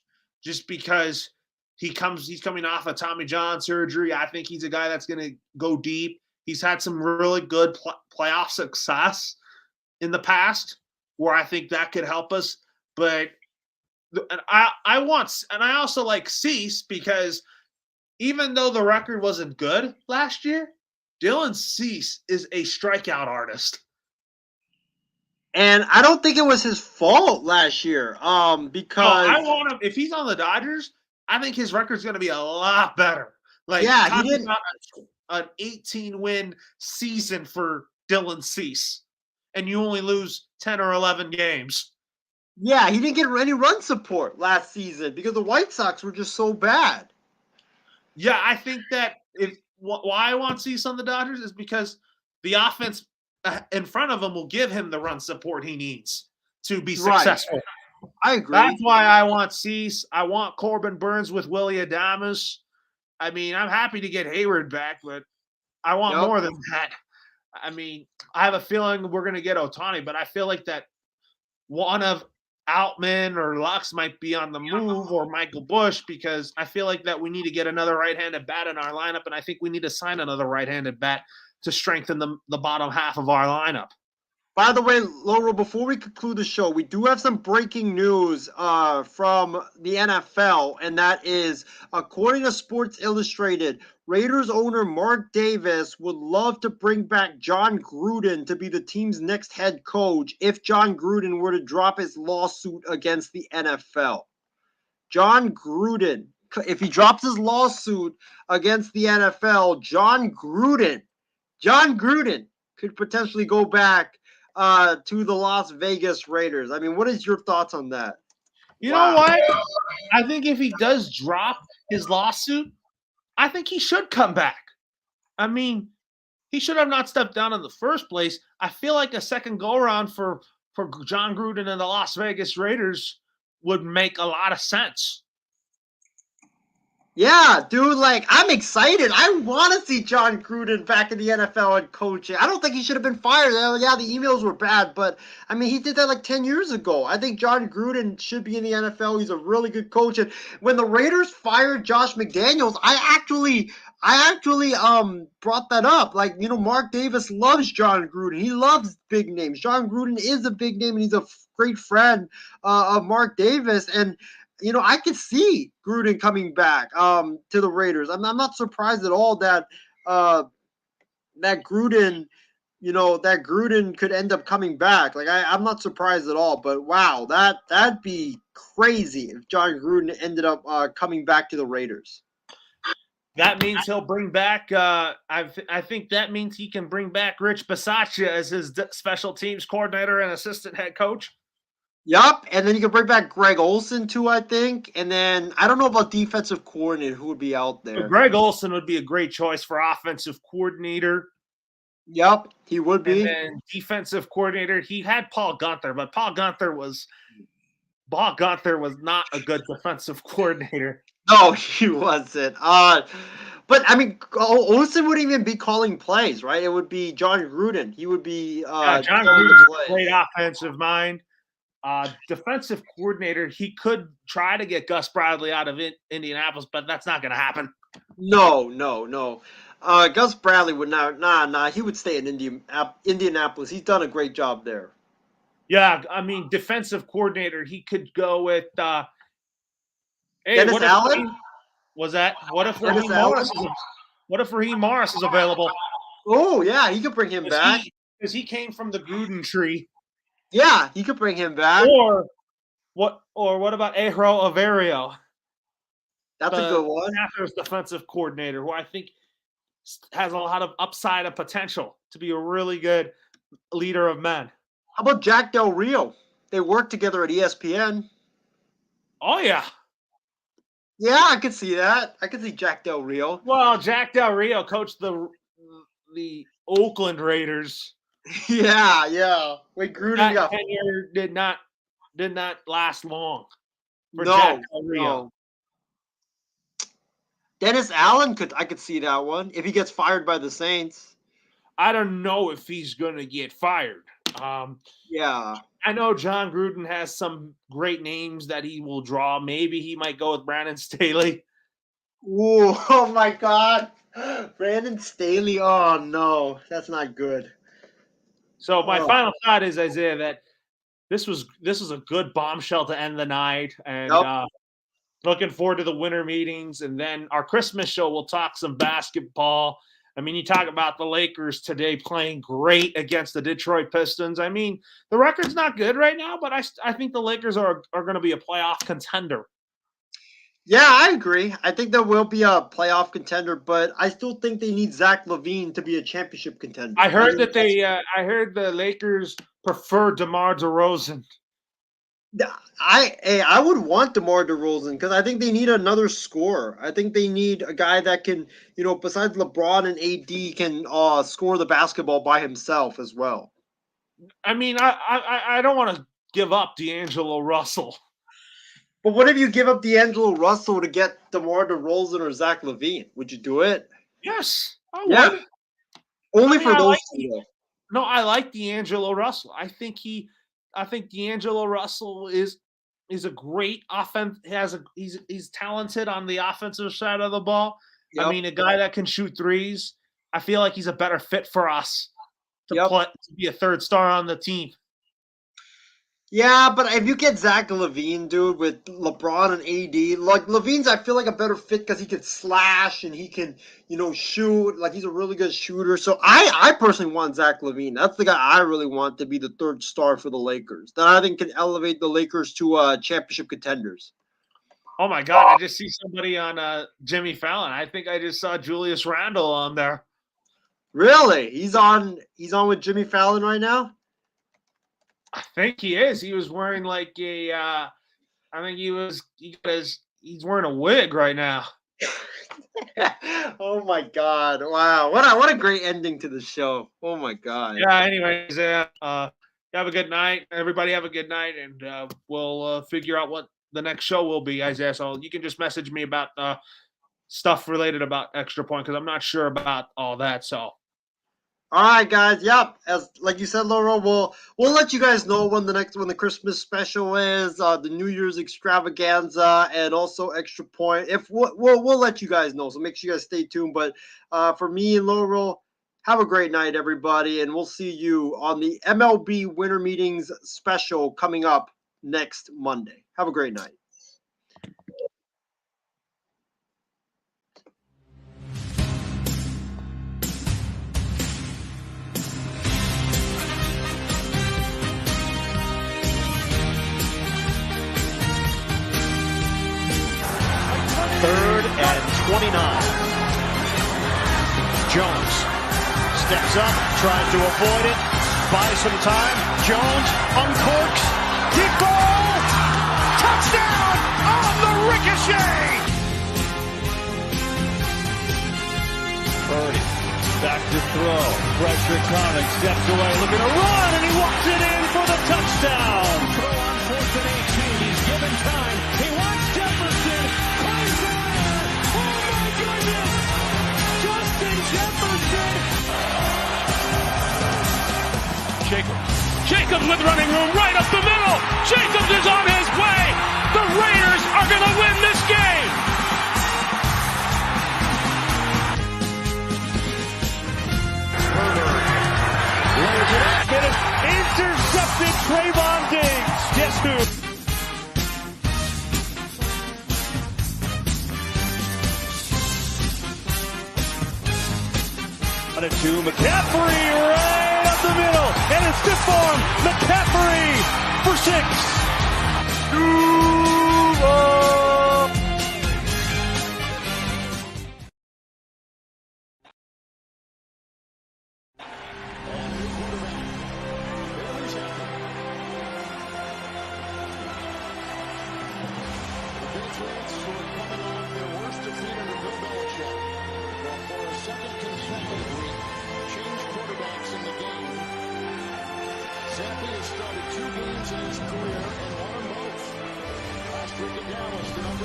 just because he's coming off of Tommy John surgery. I think he's a guy that's going to go deep. He's had some really good playoff success in the past where I think that could help us. But and I also like Cease because even though the record wasn't good last year, Dylan Cease is a strikeout artist. and I don't think it was his fault last year. Because I want him if he's on the Dodgers. I think his record's going to be a lot better. Like, yeah, he didn't. About an 18-win season for Dylan Cease, and you only lose 10 or 11 games. Yeah, he didn't get any run support last season because the White Sox were just so bad. Yeah, I think that why I want Cease on the Dodgers is because the offense in front of him will give him the run support he needs to be successful. Right. I agree. That's why I want Cease. I want Corbin Burns with Willie Adames. I mean, I'm happy to get Hayward back, but I want more than that. I mean, I have a feeling we're going to get Ohtani, but I feel like that one of Outman or Lux might be on the move, or Michael Busch, because I feel like that we need to get another right-handed bat in our lineup, and I think we need to sign another right-handed bat to strengthen the bottom half of our lineup. By the way, Laurel, before we conclude the show, we do have some breaking news from the NFL, and that is, according to Sports Illustrated, Raiders owner Mark Davis would love to bring back John Gruden to be the team's next head coach if John Gruden were to drop his lawsuit against the NFL. John Gruden, if he drops his lawsuit against the NFL, John Gruden could potentially go back to the Las Vegas Raiders. I mean, what is your thoughts on that? You know what? I think if he does drop his lawsuit, I think he should come back. I mean, he should have not stepped down in the first place. I feel like a second go-around for John Gruden and the Las Vegas Raiders would make a lot of sense. Yeah, dude, like I'm excited. I want to see John Gruden back in the NFL and coaching. I don't think he should have been fired. Yeah, the emails were bad, but I mean, he did that like 10 years ago. I think John Gruden should be in the NFL. He's a really good coach. And when the Raiders fired Josh McDaniels, I actually brought that up. Like, Mark Davis loves John Gruden. He loves big names. John Gruden is a big name and he's a great friend of Mark Davis. And I could see Gruden coming back to the Raiders. I'm not surprised at all that uh, that Gruden, that Gruden could end up coming back. Like I'm not surprised at all. But wow, that'd be crazy if John Gruden ended up coming back to the Raiders. That means he'll bring back. I think that means he can bring back Rich Bisaccia as his special teams coordinator and assistant head coach. Yup, and then you can bring back Greg Olson too, I think. And then I don't know about defensive coordinator who would be out But there. Greg Olson would be a great choice for offensive coordinator. Yup, he would And be. then defensive coordinator, he had Paul Gunther, but Paul Gunther was not a good defensive coordinator. No, he wasn't. But I mean, Olsen wouldn't even be calling plays, right? It would be John Gruden. He would be John calling the Gruden's a plays. great offensive mind. Defensive coordinator, he could try to get Gus Bradley out of Indianapolis, but that's not going to happen. No, no, no. Gus Bradley would not. Nah. He would stay in Indianapolis. He's done a great job there. Yeah, I mean, defensive coordinator, he could go with. Hey, Dennis what if Allen? was that? What if Dennis Raheem Allen? Morris is? What if Raheem Morris is available? Oh yeah, he could bring him back. Because he came from the Gruden tree. Yeah, he could bring him back. Or what about Ehro Averio, That's a the good one. Panthers defensive coordinator, who I think has a lot of upside and potential to be a really good leader of men. How about Jack Del Rio? They worked together at ESPN. Oh yeah. Yeah, I could see that. I could see Jack Del Rio. Well, Jack Del Rio coached the Oakland Raiders. Yeah. When Gruden That got tenure did not last long for no, Jack Del Rio. no. Dennis Allen I could see that one if he gets fired by the Saints. I don't know if he's going to get fired. Yeah. I know John Gruden has some great names that he will draw. Maybe he might go with Brandon Staley. Ooh, oh my God. Brandon Staley. Oh no, that's not good. So my final thought is, Isaiah, that this was a good bombshell to end the night, and Yep. looking forward to the winter meetings, and then our Christmas show. We'll talk some basketball. I mean, you talk about the Lakers today playing great against the Detroit Pistons. I mean, the record's not good right now, but I think the Lakers are going to be a playoff contender. Yeah, I agree. I think there will be a playoff contender, but I still think they need Zach LaVine to be a championship contender. I heard that I heard the Lakers prefer DeMar DeRozan. I would want DeMar DeRozan because I think they need another scorer. I think they need a guy that can, besides LeBron and AD, can score the basketball by himself as well. I mean, I don't want to give up D'Angelo Russell. But what if you give up D'Angelo Russell to get DeMar DeRozan or Zach LaVine? Would you do it? Yes, I Yeah. would. Only for those two, though. No, I like D'Angelo Russell. I think D'Angelo Russell is a great offense. He's talented on the offensive side of the ball. Yep. I mean, a guy that can shoot threes. I feel like he's a better fit for us to be a third star on the team. Yeah, but if you get Zach LaVine, dude, with LeBron and AD, like LaVine's, I feel like a better fit because he can slash and he can, shoot. Like he's a really good shooter. So I personally want Zach LaVine. That's the guy I really want to be the third star for the Lakers. That I think can elevate the Lakers to championship contenders. Oh my God! I just see somebody on Jimmy Fallon. I think I just saw Julius Randle on there. Really? He's on with Jimmy Fallon right now? I think he is. He was wearing like a. I think he's wearing a wig right now. Oh my God! Wow, what a great ending to the show. Oh my God. Yeah. Anyways, have a good night. Everybody have a good night, and we'll figure out what the next show will be, Isaiah. So you can just message me about stuff related about extra point because I'm not sure about all that. So All right, guys. Yep. As like you said, Laura, we'll let you guys know when the Christmas special is, the New Year's extravaganza, and also extra point. If we'll let you guys know, so make sure you guys stay tuned. But for me and Laura, have a great night, everybody, and we'll see you on the MLB Winter Meetings special coming up next Monday. Have a great night. Third and 29. Jones steps up, tries to avoid it, buys some time. Jones uncorks, deep ball, touchdown on the ricochet. Purdy back to throw, pressure coming, steps away, looking to run, and he walks it in for the touchdown. Throw on 4th and 18. He's given time. He wants Jefferson. Jacobs with running room right up the middle. Jacobs is on his way. The Raiders are going to win this game. Lays it up. It is intercepted. Trayvon Diggs. Guess who? To McCaffrey right up the middle, and it's stiff arm. McCaffrey for 6. Zampi has started 2 games in his career and won them both. Last week in Dallas, the number